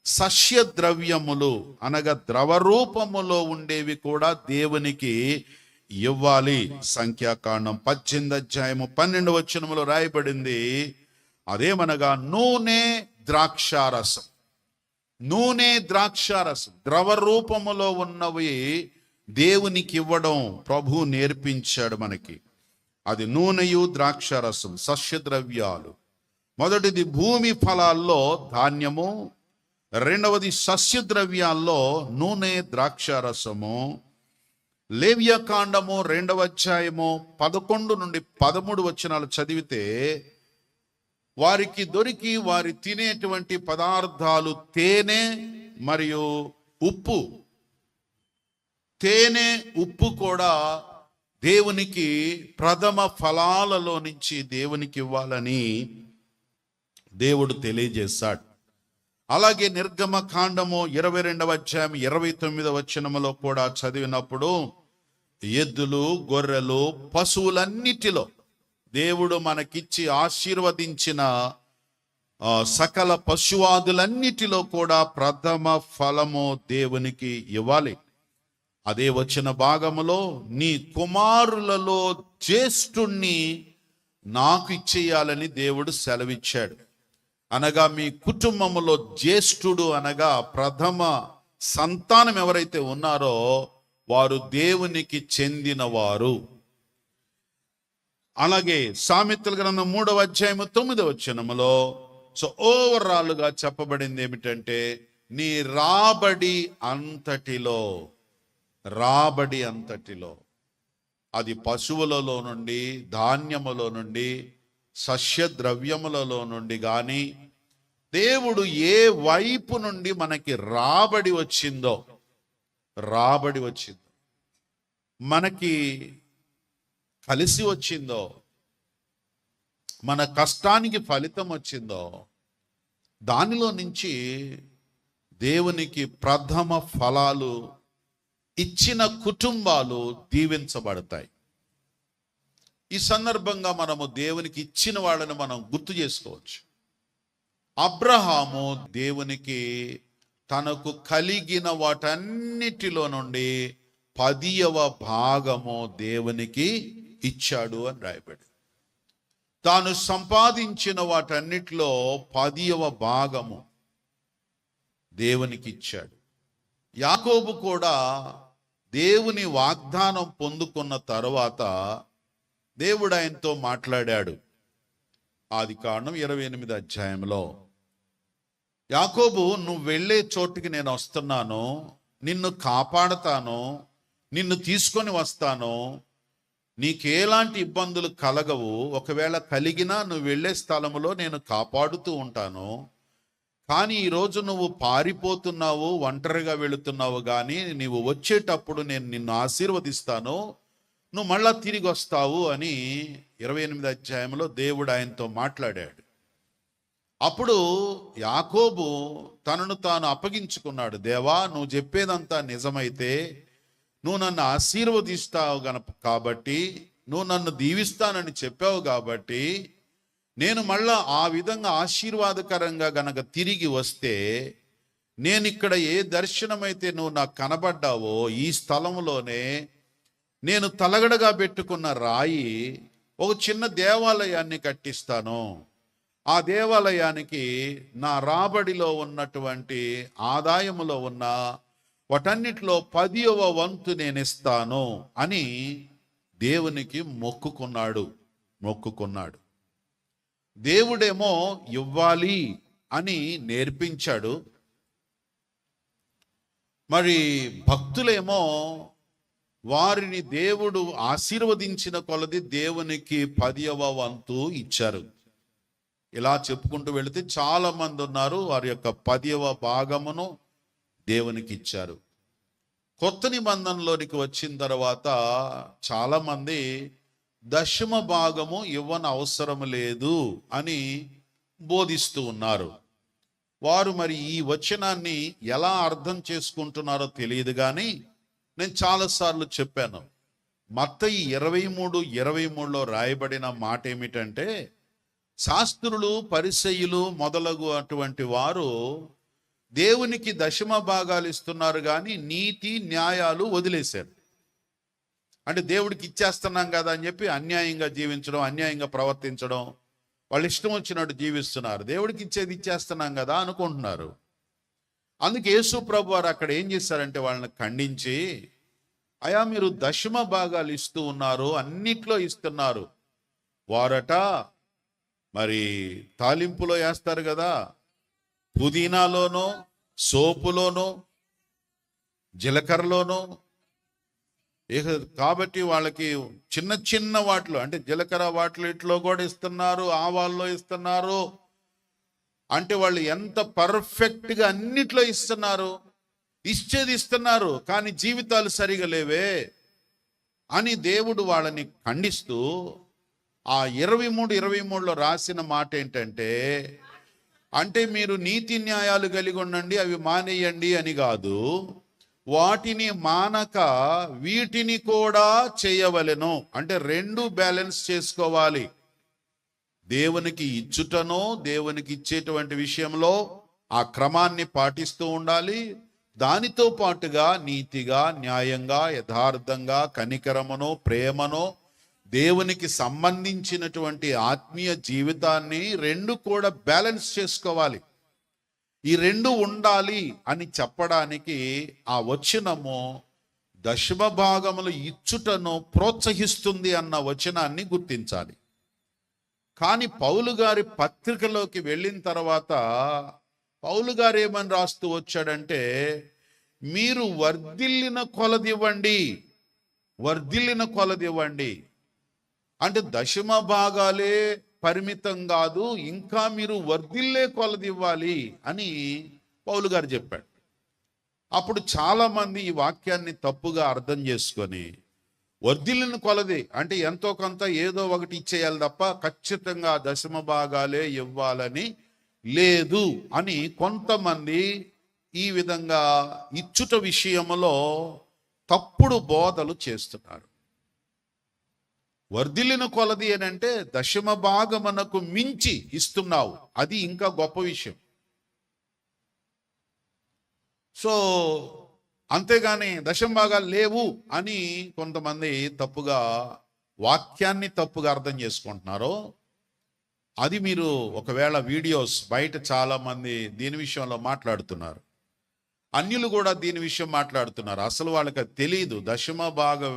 సస్య ద్రవ్యములు అనగా ద్రవ రూపములో ఉండేవి కూడా దేవునికి ఇవ్వాలి. సంఖ్యాకాండం 18వ అధ్యాయము 12వ వచనములో రాయబడింది, అదేమనగా నూనె ద్రాక్షారసం ద్రవ రూపములో ఉన్నవి దేవునికి ఇవ్వడం ప్రభు నేర్పించాడు మనకి. అది నూనెయు ద్రాక్షారసం, సస్యద్రవ్యాలు. మొదటిది భూమి ఫలాల్లో ధాన్యము, రెండవది సస్యద్రవ్యాల్లో నూనె ద్రాక్షారసము. లేవ్యకాండము 2వ అధ్యాయము 11 నుండి 13 వచనాలు చదివితే, వారికి దొరికి వారి తినేటువంటి పదార్థాలు తేనె మరియు ఉప్పు. తేనె, ఉప్పు కూడా దేవునికి ప్రథమ ఫలాలలో నుంచి దేవునికి ఇవ్వాలని దేవుడు తెలియజేశాడు. అలాగే నిర్గమకాండము 22వ అధ్యాయం 29వ వచనములో కూడా చదివినప్పుడు, ఎద్దులు, గొర్రెలు, పశువులన్నిటిలో దేవుడు మనకిచ్చి ఆశీర్వదించిన సకల పశువాదులన్నిటిలో కూడా ప్రథమ ఫలము దేవునికి ఇవ్వాలి. అదే వచ్చిన భాగములో, నీ కుమారులలో జ్యేష్ఠుణ్ణి నాకు ఇచ్చేయాలని దేవుడు సెలవిచ్చాడు. అనగా మీ కుటుంబములో జ్యేష్ఠుడు అనగా ప్రథమ సంతానం ఎవరైతే ఉన్నారో వారు దేవునికి చెందినవారు. అలాగే సామెతల గ్రంథం 3వ అధ్యాయము 9వ వచనములో ఓవరాల్ గా చెప్పబడింది ఏమిటంటే, నీ రాబడి అంతటిలో అది పశువులలో నుండి, ధాన్యములో నుండి, సస్య ద్రవ్యములలో నుండి గాని దేవుడు ఏ వైపు నుండి మనకి రాబడి వచ్చిందో, మనకి కలిసి వచ్చిందో, మన కష్టానికి ఫలితం వచ్చిందో, దానిలో నుంచి దేవునికి ప్రథమ ఫలాలు ఇచ్చిన కుటుంబాలు దీవించబడతాయి. ఈ సందర్భంగా మనము దేవునికి ఇచ్చిన వాళ్ళని మనం గుర్తు చేసుకోవచ్చు. అబ్రహాము దేవునికి తనకు కలిగిన వాటన్నిటిలో నుండి 10వ భాగము దేవునికి ఇచ్చాడు అని రాయబడి. తాను సంపాదించిన వాటన్నిటిలో 10వ భాగము దేవునికి ఇచ్చాడు. యాకోబు కూడా దేవుని వాగ్దానం పొందుకున్న తరువాత దేవుడు ఆయనతో మాట్లాడాడు. ఆదికాండం 28వ అధ్యాయంలో, యాకోబు, నువ్వు వెళ్ళే చోటుకి నేను వస్తున్నాను, నిన్ను కాపాడతాను, నిన్ను తీసుకొని వస్తాను, నీకేలాంటి ఇబ్బందులు కలగవు, ఒకవేళ కలిగినా నువ్వు వెళ్ళే స్థలములో నేను కాపాడుతూ ఉంటాను. కానీ ఈరోజు నువ్వు పారిపోతున్నావు, ఒంటరిగా వెళుతున్నావు, కానీ నీవు వచ్చేటప్పుడు నేను నిన్ను ఆశీర్వదిస్తాను, నువ్వు మళ్ళా తిరిగి వస్తావు అని 28వ అధ్యాయంలో దేవుడు ఆయనతో మాట్లాడాడు. అప్పుడు యాకోబు తనను తాను అప్పగించుకున్నాడు. దేవా, నువ్వు చెప్పేదంతా నిజమైతే, నువ్వు నన్ను ఆశీర్వదిస్తావు కాబట్టి, నువ్వు నన్ను దీవిస్తానని చెప్పావు కాబట్టి, నేను మళ్ళా ఆ విధంగా ఆశీర్వాదకరంగా గనక తిరిగి వస్తే, నేను ఇక్కడ ఏ దర్శనమైతే నువ్వు నాకు కనబడ్డావో ఈ స్థలంలోనే నేను తలగడగా పెట్టుకున్న రాయి ఒక చిన్న దేవాలయాన్ని కట్టిస్తాను. ఆ దేవాలయానికి నా రాబడిలో ఉన్నటువంటి ఆదాయములో ఉన్న వాటన్నిటిలో 10వ వంతు నేను ఇస్తాను అని దేవునికి మొక్కుకున్నాడు. దేవుడేమో ఇవ్వాలి అని నేర్పించాడు. మరి భక్తులేమో వారిని దేవుడు ఆశీర్వదించిన కొలది దేవునికి 10వ వంతు ఇచ్చారు. ఇలా చెప్పుకుంటూ వెళితే చాలా మంది ఉన్నారు, వారి యొక్క 10వ భాగమును దేవునికి ఇచ్చారు. కొత్త నిబంధనలోనికి వచ్చిన తర్వాత చాలా మంది దశమ భాగము ఇవ్వని అవసరం లేదు అని బోధిస్తూ ఉన్నారు. వారు మరి ఈ వచనాన్ని ఎలా అర్థం చేసుకుంటున్నారో తెలియదు, కానీ నేను చాలాసార్లు చెప్పాను. మత్తయి 23:23లో రాయబడిన మాట ఏమిటంటే, శాస్త్రులు, పరిసయ్యులు మొదలగు అటువంటి వారు దేవునికి దశమ భాగాలు ఇస్తున్నారు, కానీ నీతి న్యాయాలు వదిలేశారు. అంటే దేవుడికి ఇచ్చేస్తున్నాం కదా అని చెప్పి అన్యాయంగా జీవించడం, అన్యాయంగా ప్రవర్తించడం, వాళ్ళు ఇష్టం వచ్చినట్టు జీవిస్తున్నారు. దేవుడికి ఇచ్చేది ఇచ్చేస్తున్నాం కదా అనుకుంటున్నారు. అందుకే యేసు ప్రభు వారు అక్కడ ఏం చేశారంటే వాళ్ళని ఖండించి, అయా మీరు దశమ భాగాలు ఇస్తూ ఉన్నారు, అన్నిట్లో ఇస్తున్నారు. వారట మరి తాలింపులో వేస్తారు కదా, పుదీనాలోనో, సోపులోనో, జీలకర్రలోనో, కాబట్టి వాళ్ళకి చిన్న చిన్న వాటిలో, అంటే జీలకర్ర వాటిలో కూడా ఇస్తున్నారు, ఆవాల్లో ఇస్తున్నారు. అంటే వాళ్ళు ఎంత పర్ఫెక్ట్గా అన్నిట్లో ఇస్తున్నారు, ఇస్తున్నారు, కానీ జీవితాలు సరిగా లేవే అని దేవుడు వాళ్ళని ఖండిస్తూ ఆ 23:23లో రాసిన మాట ఏంటంటే, అంటే మీరు నీతి న్యాయాలు కలిగి ఉండండి, అవి మానేయండి అని కాదు, వాటిని మానక వీటిని కూడా చేయవలెను. అంటే 2 బ్యాలెన్స్ చేసుకోవాలి. దేవునికి ఇచ్చుటను, దేవునికి ఇచ్చేటువంటి విషయంలో ఆ క్రమాన్ని పాటిస్తూ ఉండాలి. దానితో పాటుగా నీతిగా, న్యాయంగా, యథార్థంగా, కనికరమును, ప్రేమను, దేవునికి సంబంధించినటువంటి ఆత్మీయ జీవితాన్ని 2 కూడా బ్యాలెన్స్ చేసుకోవాలి. ఈ 2 ఉండాలి అని చెప్పడానికి ఆ వచనము దశమ భాగములు ఇచ్చుటను ప్రోత్సహిస్తుంది అన్న వచనాన్ని గుర్తించాలి. కానీ పౌలు గారి పత్రికలోకి వెళ్ళిన తర్వాత పౌలు గారు ఏమని రాస్తూ వచ్చాడంటే, మీరు వర్ధిల్లిన కొలదివ్వండి, వర్ధిల్లిన కొలదివ్వండి. అంటే దశమ భాగాలే పరిమితం కాదు, ఇంకా మీరు వర్ధిల్లే కొలదివ్వాలి అని పౌలు గారు చెప్పాడు. అప్పుడు చాలా మంది ఈ వాక్యాన్ని తప్పుగా అర్థం చేసుకొని, వర్ధిల్లిన కొలది అంటే ఎంతో కొంత ఏదో ఒకటి ఇచ్చేయాలి తప్ప ఖచ్చితంగా దశమ భాగాలే ఇవ్వాలని లేదు అని కొంతమంది ఈ విధంగా ఇచ్చుట విషయంలో తప్పుడు బోధలు చేస్తున్నారు. వర్ధిల్లిన కొలది అని అంటే దశమ భాగమునకు మించి ఇస్తున్నావు, అది ఇంకా గొప్ప విషయం. సో అంతేగాని దశమ భాగాలు లేవు అని కొంతమంది తప్పుగా వాక్యాన్ని తప్పుగా అర్థం చేసుకుంటున్నారు. అది మీరు ఒకవేళ వీడియోస్ బయట చాలా మంది దీని విషయంలో మాట్లాడుతున్నారు, అన్యులు కూడా దీని విషయం మాట్లాడుతున్నారు. అసలు వాళ్ళకి అది తెలియదు దశమ భాగం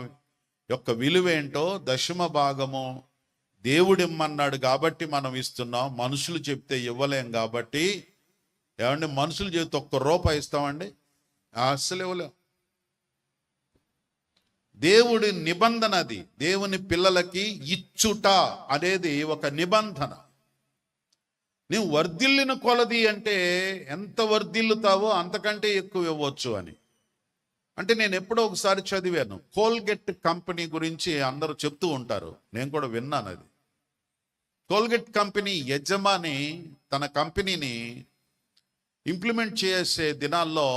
యొక్క విలువేంటో. దశమ భాగము దేవుడు ఇమ్మన్నాడు కాబట్టి మనం ఇస్తున్నాం, మనుషులు చెప్తే ఇవ్వలేం కాబట్టి. ఏమంటే మనుషులు చెప్తే ₹1 ఇస్తామండి, అస్సలు ఇవ్వలేం. దేవుడి నిబంధన అది. దేవుని పిల్లలకి ఇచ్చుట అనేది ఒక నిబంధన. నీవు వర్ధిల్లిన కొలది అంటే ఎంత వర్ధిల్లుతావో అంతకంటే ఎక్కువ ఇవ్వచ్చు అని. అంటే నేను ఎప్పుడో ఒకసారి చదివాను, కోల్గేట్ కంపెనీ గురించి అందరూ చెప్తూ ఉంటారు, నేను కూడా విన్నాను. అది కోల్గేట్ కంపెనీ యజమాని తన కంపెనీని ఇంప్లిమెంట్ చేసే దినాల్లో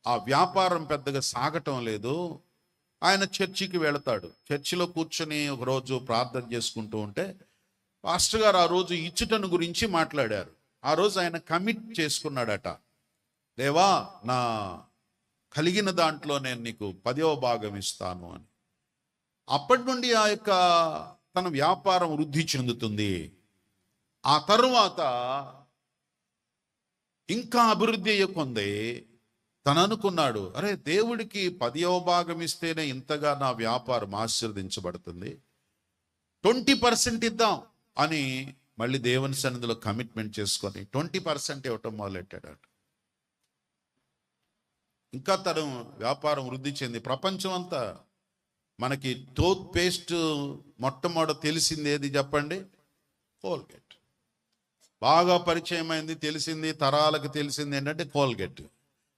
ఆ వ్యాపారం పెద్దగా సాగటం లేదు. ఆయన చర్చికి వెళతాడు. చర్చిలో కూర్చొని ఒకరోజు ప్రార్థన చేసుకుంటూ ఉంటే పాస్టర్ గారు ఆ రోజు ఇచ్చుటను గురించి మాట్లాడారు. ఆ రోజు ఆయన కమిట్ చేసుకున్నాడట, దేవా నా కలిగిన దాంట్లో నేను నీకు 10వ భాగం ఇస్తాను అని. అప్పటి నుండి ఆ యొక్క తన వ్యాపారం వృద్ధి చెందుతుంది. ఆ తరువాత ఇంకా అభివృద్ధి అయ్యకొంది. తను అనుకున్నాడు, అరే దేవుడికి 10వ భాగం ఇస్తేనే ఇంతగా నా వ్యాపారం ఆశీర్వదించబడుతుంది, 20% ఇద్దాం అని మళ్ళీ దేవుని సన్నిధిలో కమిట్మెంట్ చేసుకొని 20% ఇవ్వటం మొదలెట్టాడు. ఇంకా తను వ్యాపారం వృద్ధి చెంది ప్రపంచం అంతా, మనకి టూత్ పేస్ట్ మొట్టమొదట తెలిసింది ఏది చెప్పండి? కోల్గేట్. బాగా పరిచయం అయింది, తెలిసింది, తరాలకు తెలిసింది ఏంటంటే కోల్గేట్.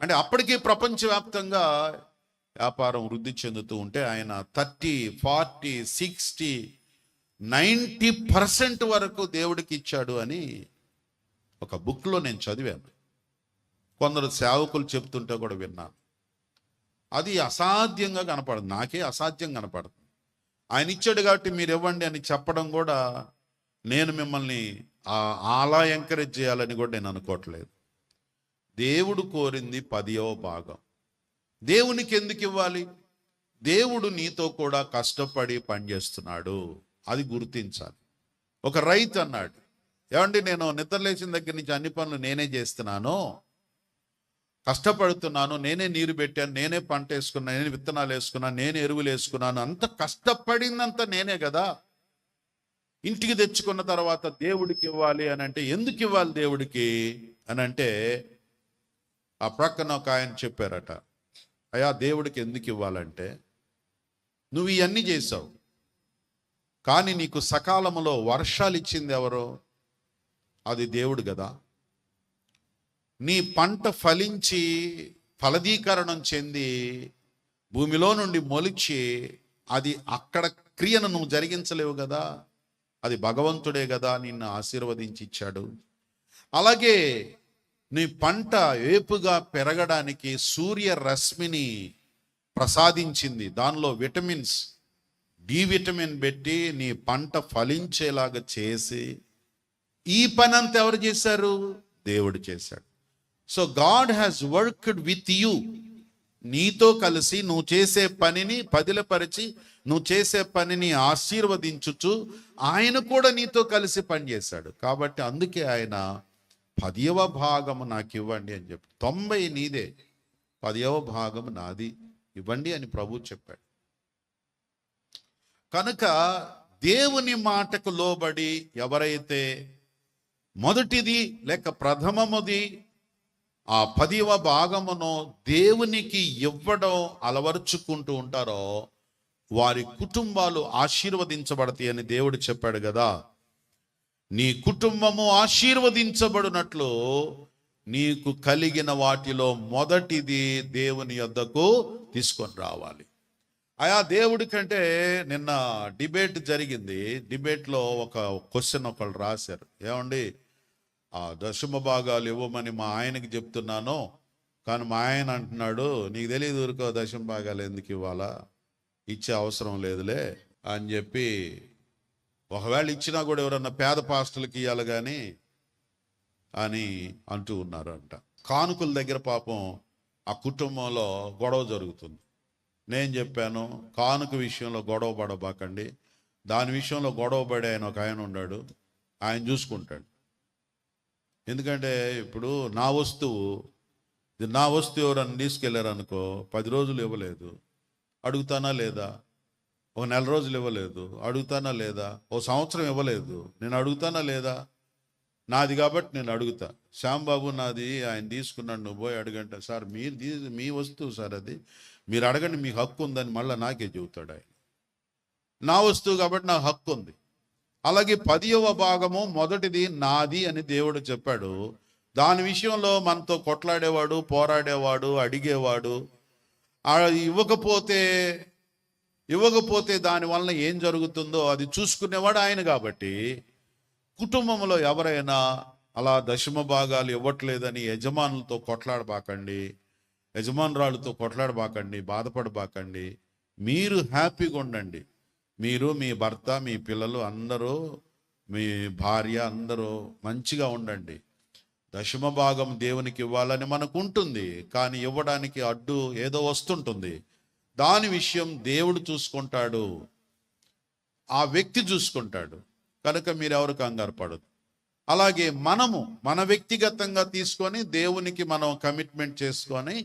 అంటే అప్పటికీ ప్రపంచవ్యాప్తంగా వ్యాపారం వృద్ధి చెందుతూ ఉంటే ఆయన 30, 40, 60, 90% వరకు దేవుడికి ఇచ్చాడు అని ఒక బుక్లో నేను చదివాను. కొందరు సేవకులు చెప్తుంటే కూడా విన్నాను. అది అసాధ్యంగా కనపడదు, నాకే అసాధ్యం కనపడుతుంది. ఆయన ఇచ్చాడు కాబట్టి మీరు ఇవ్వండి అని చెప్పడం కూడా నేను మిమ్మల్ని అలా ఎంకరేజ్ చేయాలని కూడా నేను అనుకోవట్లేదు. దేవుడు కోరింది 10వ భాగం. దేవునికి ఎందుకు ఇవ్వాలి? దేవుడు నీతో కూడా కష్టపడి పనిచేస్తున్నాడు, అది గుర్తించాలి. ఒక రైతు అన్నాడు, ఏమండి నేను నిద్రలేచిన దగ్గర నుంచి అన్ని పనులు నేనే చేస్తున్నాను, కష్టపడుతున్నాను, నేనే నీరు పెట్టాను, నేనే పంట వేసుకున్నాను, నేనే విత్తనాలు వేసుకున్నాను, నేనే ఎరువులు వేసుకున్నాను, అంత కష్టపడిందంతా నేనే కదా. ఇంటికి తెచ్చుకున్న తర్వాత దేవుడికి ఇవ్వాలి అని అంటే ఎందుకు ఇవ్వాలి దేవుడికి అని అంటే, ఆ ప్రక్కన ఒక ఆయన చెప్పారట, అయ్యా దేవుడికి ఎందుకు ఇవ్వాలంటే నువ్వు ఇవన్నీ చేసావు, కానీ నీకు సకాలంలో వర్షాలు ఇచ్చింది ఎవరో? అది దేవుడు కదా. నీ పంట ఫలించి ఫలదీకరణం చెంది భూమిలో నుండి మొలిచి అది అక్కడ క్రియను నువ్వు జరిగించలేవు కదా, అది భగవంతుడే కదా నిన్ను ఆశీర్వదించి ఇచ్చాడు. అలాగే నీ పంట ఏపుగా పెరగడానికి సూర్య రశ్మిని ప్రసాదించింది, దానిలో విటమిన్స్, డి విటమిన్ పెట్టి నీ పంట ఫలించేలాగా చేసి, ఈ పని అంతా ఎవరు చేశారు? దేవుడు చేశాడు. So God has worked with you. నీతో కలిసి నువ్వు చేసే పనిని పదిలపరిచి నువ్వు చేసే పనిని ఆశీర్వదించుచు ఆయన కూడా నీతో కలిసి పనిచేశాడు. కాబట్టి అందుకే ఆయన 10వ భాగము నాకు ఇవ్వండి అని చెప్పి, 90 నీదే, 10వ భాగము నాది ఇవ్వండి అని ప్రభు చెప్పాడు. కనుక దేవుని మాటకు లోబడి ఎవరైతే మొదటిది లేక ప్రథమముది ఆ 10వ భాగమును దేవునికి ఇవ్వడం అలవరుచుకుంటూ ఉంటారో వారి కుటుంబాలు ఆశీర్వదించబడతాయి అని దేవుడు చెప్పాడు కదా. నీ కుటుంబము ఆశీర్వదించబడినట్లు నీకు కలిగిన వాటిలో మొదటిది దేవుని యొద్దకు తీసుకొని రావాలి. దేవుడి కంటే నిన్న డిబేట్ జరిగింది. డిబేట్లో ఒక క్వశ్చన్ ఒకళ్ళు రాశారు, ఏమండి ఆ దశమ భాగాలు ఇవ్వమని మా ఆయనకి చెప్తున్నాను, కానీ మా ఆయన అంటున్నాడు నీకు తెలియదు ఊరుకో దశమ భాగాలు ఎందుకు ఇవ్వాలా, ఇచ్చే అవసరం లేదులే అని చెప్పి, ఒకవేళ ఇచ్చినా కూడా ఎవరన్నా పేద పాస్టర్లకి ఇవ్వాలి కానీ అని అంటూ ఉన్నారంట. కానుకల దగ్గర పాపం ఆ కుటుంబంలో గొడవ జరుగుతుంది. నేను చెప్పాను కానుక విషయంలో గొడవ పడబాకండి, దాని విషయంలో గొడవ పడే ఆయన ఒక ఆయన ఉన్నాడు, ఆయన చూసుకుంటాడు. ఎందుకంటే ఇప్పుడు నా వస్తువు ఎవరన్నా తీసుకెళ్ళారు అనుకో, 10 రోజులు ఇవ్వలేదు అడుగుతానా లేదా, ఒక నెల రోజులు ఇవ్వలేదు అడుగుతానా లేదా, ఓ సంవత్సరం ఇవ్వలేదు నేను అడుగుతానా లేదా, నాది కాబట్టి నేను అడుగుతా. శ్యాంబాబు నాది ఆయన తీసుకున్నాడు, నువ్వు పోయి అడగంట. సార్ మీ వస్తువు సార్, అది మీరు అడగండి, మీకు హక్కు ఉందని మళ్ళీ నాకే చెబుతాడు ఆయన. నా వస్తువు కాబట్టి నాకు హక్కు ఉంది. అలాగే 10వ భాగము మొదటిది నాది అని దేవుడు చెప్పాడు. దాని విషయంలో మనతో కొట్లాడేవాడు, పోరాడేవాడు, అడిగేవాడు, ఇవ్వకపోతే దాని వలన ఏం జరుగుతుందో అది చూసుకునేవాడు ఆయన. కాబట్టి కుటుంబంలో ఎవరైనా అలా దశమ భాగాలు ఇవ్వట్లేదని యజమానులతో కొట్లాడబాకండి, యజమానురాలతో కొట్లాడబాకండి, బాధపడబాకండి. మీరు హ్యాపీగా ఉండండి. మీరు, మీ భర్త, మీ పిల్లలు అందరూ, మీ భార్య అందరూ మంచిగా ఉండండి. దశమ భాగం దేవునికి ఇవ్వాలని మనకు ఉంటుంది, కానీ ఇవ్వడానికి అడ్డు ఏదో వస్తుంటుంది. దాని విషయం దేవుడు చూసుకుంటాడు, ఆ వ్యక్తి చూసుకుంటాడు. కనుక మీరెవరు కంగారు పడదు. అలాగే మన వ్యక్తిగతంగా తీసుకొని దేవునికి మనం కమిట్మెంట్ చేసుకొని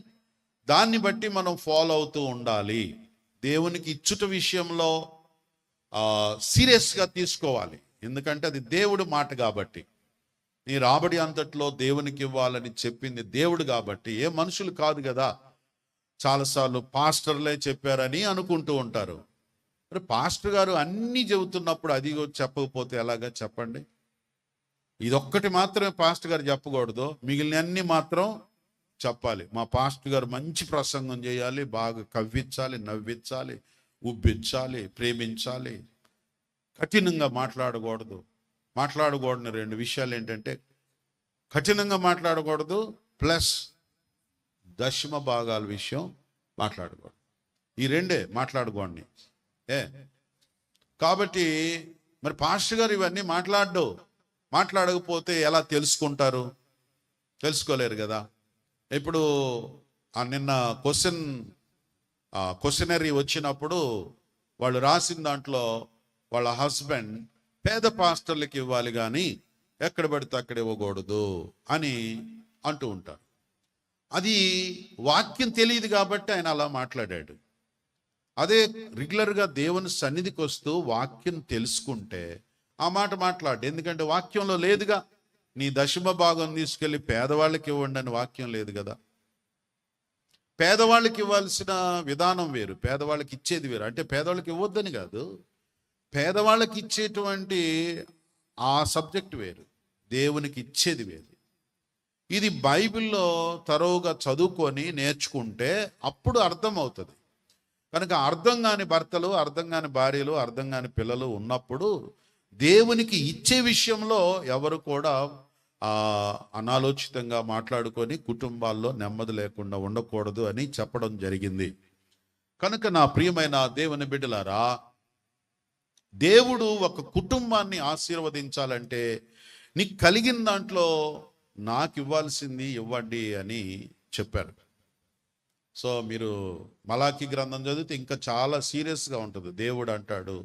దాన్ని బట్టి మనం ఫాలో అవుతూ ఉండాలి. దేవునికి ఇచ్చుట విషయంలో సీరియస్గా తీసుకోవాలి. ఎందుకంటే అది దేవుడు మాట కాబట్టి, నీ రాబడి అంతట్లో దేవునికి ఇవ్వాలని చెప్పింది దేవుడు కాబట్టి, ఏ మనుషులు కాదు కదా. చాలాసార్లు పాస్టర్లే చెప్పారని అనుకుంటూ ఉంటారు. మరి పాస్టర్ గారు అన్నీ చెబుతున్నప్పుడు అది చెప్పకపోతే ఎలాగా చెప్పండి. ఇదొక్కటి మాత్రమే పాస్టర్ గారు చెప్పకూడదు, మిగిలిన అన్ని మాత్రం చెప్పాలి. మా పాస్టర్ గారు మంచి ప్రసంగం చేయాలి, బాగా కవ్వించాలి, నవ్వించాలి, ఉబ్బించాలి, ప్రేమించాలి, కఠినంగా మాట్లాడకూడదు. మాట్లాడకూడని 2 విషయాలు ఏంటంటే, కఠినంగా మాట్లాడకూడదు, ప్లస్ దశమ భాగాల విషయం మాట్లాడకూడదు. ఈ 2 మాట్లాడకూడని. కాబట్టి మరి పాస్టర్ గారు ఇవన్నీ మాట్లాడకపోతే ఎలా తెలుసుకుంటారు? తెలుసుకోలేరు కదా. ఇప్పుడు నిన్న క్వశ్చనరీ వచ్చినప్పుడు వాళ్ళు రాసిన దాంట్లో వాళ్ళ హస్బెండ్ పేద పాస్టర్లకి ఇవ్వాలి కానీ ఎక్కడ పడితే అక్కడ ఇవ్వకూడదు అని అంటూ ఉంటారు. అది వాక్యం తెలియదు కాబట్టి ఆయన అలా మాట్లాడాడు. అదే రెగ్యులర్గా దేవుని సన్నిధికి వస్తూ వాక్యం తెలుసుకుంటే ఆ మాట మాట్లాడు. ఎందుకంటే వాక్యంలో లేదుగా, నీ దశమ భాగం తీసుకెళ్ళి పేదవాళ్ళకి ఇవ్వండి అని వాక్యం లేదు కదా. పేదవాళ్ళకి ఇవ్వాల్సిన విధానం వేరు, పేదవాళ్ళకి ఇచ్చేది వేరు. అంటే పేదవాళ్ళకి ఇవ్వద్దని కాదు, పేదవాళ్ళకి ఇచ్చేటువంటి ఆ సబ్జెక్ట్ వేరు, దేవునికి ఇచ్చేది వేరు. ఇది బైబిల్లో తరోగా చదువుకొని నేర్చుకుంటే అప్పుడు అర్థమవుతుంది. కనుక అర్థం కాని భర్తలు, అర్థం కాని భార్యలు, అర్థం కాని పిల్లలు ఉన్నప్పుడు దేవునికి ఇచ్చే విషయంలో ఎవరు కూడా అనాలోచితంగా మాట్లాడుకొని కుటుంబాల్లో నెమ్మది లేకుండా ఉండకూడదు అని చెప్పడం జరిగింది. కనుక నా ప్రియమైన దేవుని బిడ్డలారా, దేవుడు ఒక కుటుంబాన్ని ఆశీర్వదించాలంటే నీకు కలిగిన దాంట్లో నాకు ఇవ్వాల్సింది ఇవ్వండి అని చెప్పారు. సో మీరు మలాకి గ్రంథం చదివితే ఇంకా చాలా సీరియస్గా ఉంటుంది. దేవుడు అంటాడు,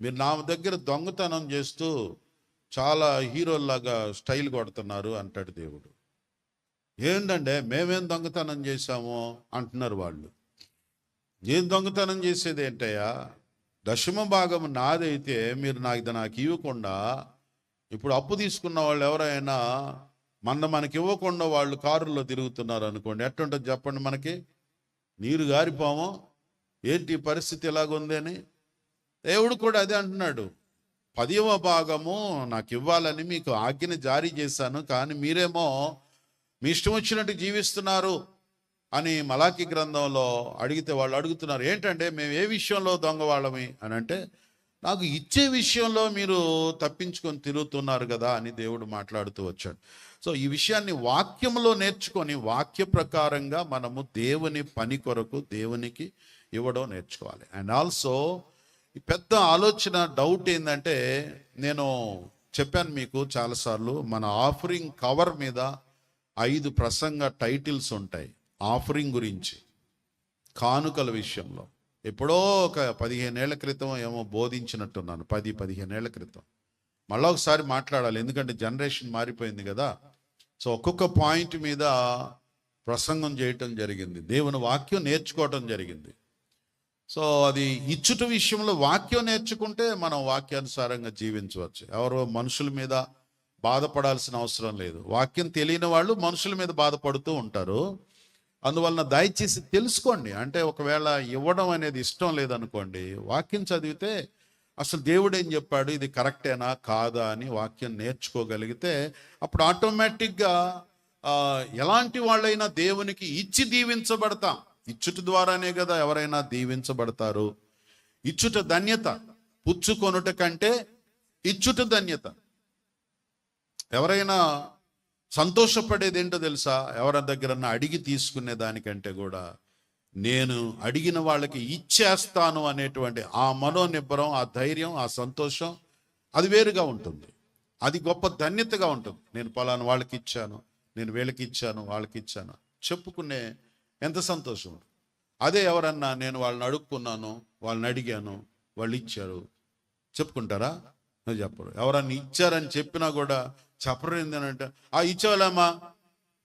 మీరు నా దగ్గర దొంగతనం చేస్తూ చాలా హీరోల్లాగా స్టైల్ కొడుతున్నారు అంటాడు దేవుడు. ఏంటంటే మేమేం దొంగతనం చేశామో అంటున్నారు వాళ్ళు. ఏం దొంగతనం చేసేది ఏంటయ్యా? దశమ భాగం నాదైతే మీరు నాకు ఇవ్వకుండా, ఇప్పుడు అప్పు తీసుకున్న వాళ్ళు ఎవరైనా మనకి ఇవ్వకుండా వాళ్ళు కారుల్లో తిరుగుతున్నారు అనుకోండి, ఎట్టుంటుంది చెప్పండి? మనకి నీరు గారిపోమో, ఏంటి పరిస్థితి ఎలాగుంది అని. దేవుడు కూడా అదే అంటున్నాడు, 10వ భాగము నాకు ఇవ్వాలని మీకు ఆజ్ఞ జారీ చేశాను, కానీ మీరేమో మీ ఇష్టం వచ్చినట్టు జీవిస్తున్నారు అని మలాకి గ్రంథంలో అడిగితే వాళ్ళు అడుగుతున్నారు, ఏంటంటే మేము ఏ విషయంలో దొంగ వాళ్ళమి అని అంటే, నాకు ఇచ్చే విషయంలో మీరు తప్పించుకొని తిరుగుతున్నారు కదా అని దేవుడు మాట్లాడుతూ వచ్చాడు. సో ఈ విషయాన్ని వాక్యంలో నేర్చుకొని వాక్య ప్రకారంగా మనము దేవుని పని కొరకు దేవునికి ఇవ్వడం నేర్చుకోవాలి. అండ్ ఆల్సో ఈ పెద్ద ఆలోచన డౌట్ ఏంటంటే, నేను చెప్పాను మీకు చాలాసార్లు, మన ఆఫరింగ్ కవర్ మీద 5 ప్రసంగ టైటిల్స్ ఉంటాయి ఆఫరింగ్ గురించి, కానుకల విషయంలో. ఎప్పుడో ఒక 15 ఏళ్ల క్రితం ఏమో బోధించినట్టున్నాను, 10-15 ఏళ్ల క్రితం. మళ్ళీ ఒకసారి మాట్లాడాలి, ఎందుకంటే జనరేషన్ మారిపోయింది కదా. సో ఒక్కొక్క పాయింట్ మీద ప్రసంగం చేయటం జరిగింది, దేవుని వాక్యం నేర్చుకోవటం జరిగింది. సో అది ఇచ్చుట విషయంలో వాక్యం నేర్చుకుంటే మనం వాక్యానుసారంగా జీవించవచ్చు. ఎవరో మనుషుల మీద బాధపడాల్సిన అవసరం లేదు. వాక్యం తెలియని వాళ్ళు మనుషుల మీద బాధపడుతూ ఉంటారు. అందువలన దయచేసి తెలుసుకోండి. అంటే ఒకవేళ ఇవ్వడం అనేది ఇష్టం లేదనుకోండి, వాక్యం చదివితే అసలు దేవుడు ఏం చెప్పాడు, ఇది కరెక్టేనా కాదా అని వాక్యం నేర్చుకోగలిగితే అప్పుడు ఆటోమేటిక్గా ఎలాంటి వాళ్ళైనా దేవునికి ఇచ్చి దీవించబడతాం. ఇచ్చుట ద్వారానే కదా ఎవరైనా దీవించబడతారు. ఇచ్చుట ధన్యత, పుచ్చుకొనుట కంటే ఇచ్చుట ధన్యత. ఎవరైనా సంతోషపడేది ఏంటో తెలుసా? ఎవరి దగ్గరన్నా అడిగి తీసుకునే దానికంటే కూడా నేను అడిగిన వాళ్ళకి ఇచ్చేస్తాను అనేటువంటి ఆ మనోనిబ్బరం, ఆ ధైర్యం, ఆ సంతోషం, అది వేరుగా ఉంటుంది. అది గొప్ప ధన్యతగా ఉంటుంది. నేను పలానా వాళ్ళకి ఇచ్చాను, నేను వీళ్ళకి ఇచ్చాను, వాళ్ళకి ఇచ్చాను చెప్పుకునే ఎంత సంతోషం. అదే ఎవరన్నా నేను వాళ్ళని అడుక్కున్నాను, వాళ్ళని అడిగాను, వాళ్ళు ఇచ్చారు చెప్పుకుంటారా? చెప్పరు. ఎవరన్నా ఇచ్చారని చెప్పినా కూడా చెప్పరు. ఏంటంటే ఇచ్చేవాళ్ళమ్మా,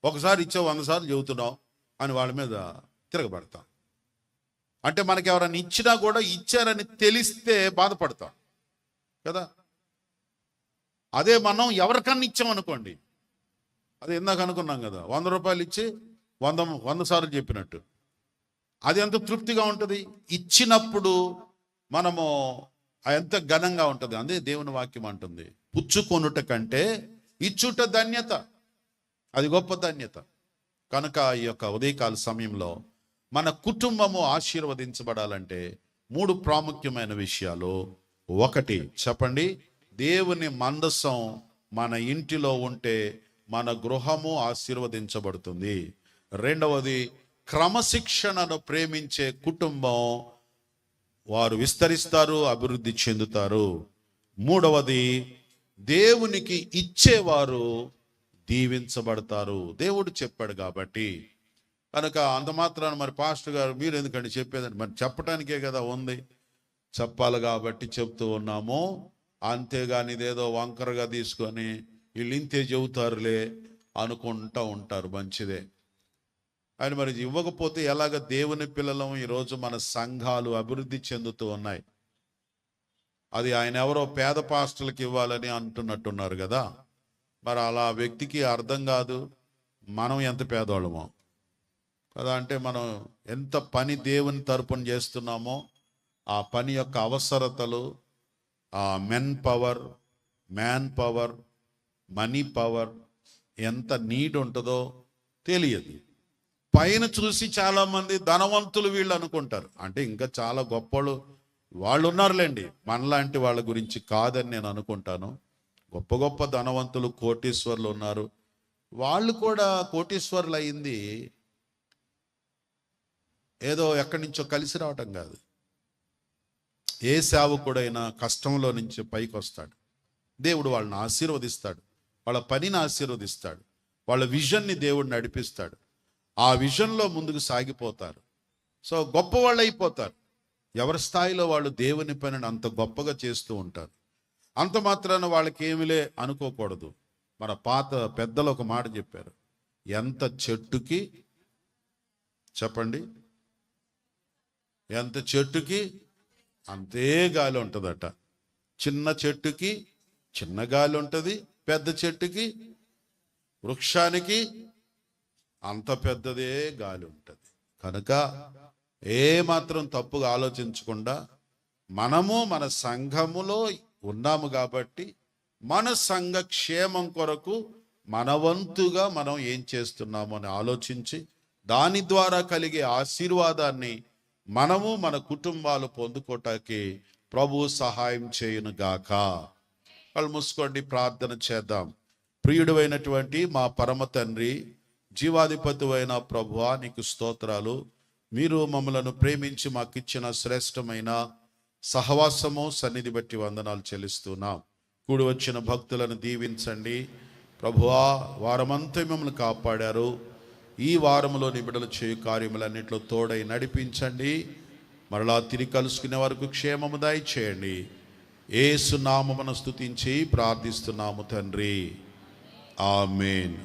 ఒకసారి ఇచ్చావు 100 సార్లు చెబుతున్నావు అని వాళ్ళ మీద తిరగబడతాం. అంటే మనకి ఎవరన్నా ఇచ్చినా కూడా ఇచ్చారని తెలిస్తే బాధపడతాం కదా. అదే మనం ఎవరికన్నా ఇచ్చామనుకోండి, అది ఇందాక అనుకున్నాం కదా, 100 రూపాయలు ఇచ్చి 100 సార్లు చెప్పినట్టు, అది ఎంత తృప్తిగా ఉంటుంది. ఇచ్చినప్పుడు మనము ఎంత ఘనంగా ఉంటుంది. అదే దేవుని వాక్యం అంటుంది, పుచ్చుకొనుట కంటే ఇచ్చుట ధన్యత, అది గొప్ప ధన్యత. కనుక ఈ యొక్క ఉదయకాల సమయంలో మన కుటుంబము ఆశీర్వదించబడాలంటే 3 ప్రాముఖ్యమైన విషయాలు. 1 చెప్పండి, దేవుని మందసం మన ఇంటిలో ఉంటే మన గృహము ఆశీర్వదించబడుతుంది. 2వది, క్రమశిక్షణను ప్రేమించే కుటుంబం, వారు విస్తరిస్తారు, అభివృద్ధి చెందుతారు. 3వది, దేవునికి ఇచ్చేవారు దీవించబడతారు. దేవుడు చెప్పాడు కాబట్టి. కనుక అంత మాత్రాన మరి పాస్టర్ గారు మీరు ఎందుకంటే చెప్పేదండి, మరి చెప్పటానికే కదా ఉంది, చెప్పాలి కాబట్టి చెప్తూ ఉన్నాము. అంతేగాని ఇదేదో వంకరగా తీసుకొని వీళ్ళు ఇంతే చెబుతారులే అనుకుంటూ ఉంటారు. మంచిదే, ఆయన మరి ఇవ్వకపోతే ఎలాగ? దేవుని పిల్లలం ఈరోజు మన సంఘాలు అభివృద్ధి చెందుతూ ఉన్నాయి. అది ఆయన ఎవరో పేద పాస్టర్లకు ఇవ్వాలని అంటున్నట్టున్నారు కదా. మరి అలా వ్యక్తికి అర్థం కాదు మనం ఎంత పేదవాళ్ళమో కదా. అంటే మనం ఎంత పని దేవుని తరపున చేస్తున్నామో ఆ పని యొక్క అవసరతలు, ఆ మ్యాన్ పవర్, మనీ పవర్ ఎంత నీడ్ ఉంటుందో తెలియదు. పైన చూసి చాలామంది ధనవంతులు వీళ్ళు అనుకుంటారు. అంటే ఇంకా చాలా గొప్పలు వాళ్ళు ఉన్నారులేండి, మనలాంటి వాళ్ళ గురించి కాదని నేను అనుకుంటాను. గొప్ప గొప్ప ధనవంతులు, కోటీశ్వర్లు ఉన్నారు. వాళ్ళు కూడా కోటీశ్వర్లు అయింది ఏదో ఎక్కడి నుంచో కలిసి రావటం కాదు. ఏ సేవకుడైనా కష్టంలో నుంచి పైకి వస్తాడు. దేవుడు వాళ్ళని ఆశీర్వదిస్తాడు, వాళ్ళ పనిని ఆశీర్వదిస్తాడు, వాళ్ళ విజన్ని దేవుడు నడిపిస్తాడు. ఆ విజన్లో ముందుకు సాగిపోతారు. సో గొప్ప వాళ్ళు అయిపోతారు. ఎవరి స్థాయిలో వాళ్ళు దేవుని పనిని అంత గొప్పగా చేస్తూ ఉంటారు. అంత మాత్రాన వాళ్ళకి ఏమిలే అనుకోకూడదు. మన పాత పెద్దలు ఒక మాట చెప్పారు, ఎంత చెట్టుకి చెప్పండి ఎంత చెట్టుకి అంతే గాలి ఉంటుందట. చిన్న చెట్టుకి చిన్న గాలి ఉంటుంది, పెద్ద చెట్టుకి వృక్షానికి అంత పెద్దదే గాలి ఉంటుంది. కనుక ఏ మాత్రం తప్పుగా ఆలోచించకుండా మనము మన సంఘములో ఉన్నాము కాబట్టి మన సంఘ క్షేమం కొరకు మన వంతుగా మనం ఏం చేస్తున్నాము అని ఆలోచించి దాని ద్వారా కలిగే ఆశీర్వాదాన్ని మనము మన కుటుంబాలు పొందుకోవటానికి ప్రభు సహాయం చేయును గాక. కళ్ళు మూసుకోండి, ప్రార్థన చేద్దాం. ప్రియుడైనటువంటి మా పరమ తండ్రి, జీవాధిపతివైన ప్రభువా, నీకు స్తోత్రాలు. మీరు మమ్మలను ప్రేమించి మాకు ఇచ్చిన శ్రేష్టమైన సహవాసము సన్నిధి బట్టి వందనాలు చెల్లిస్తున్నాం. కూడి వచ్చిన భక్తులను దీవించండి ప్రభువా. వారమంతా మిమ్మల్ని కాపాడారు. ఈ వారంలో నిబిడలు చేయు కార్యములన్నింటిలో తోడై నడిపించండి. మరలా తిరిగి కలుసుకునే వరకు క్షేమము దయచేయండి. యేసు నామమున స్తుతించి ప్రార్థిస్తున్నాము తండ్రి. ఆమేన్.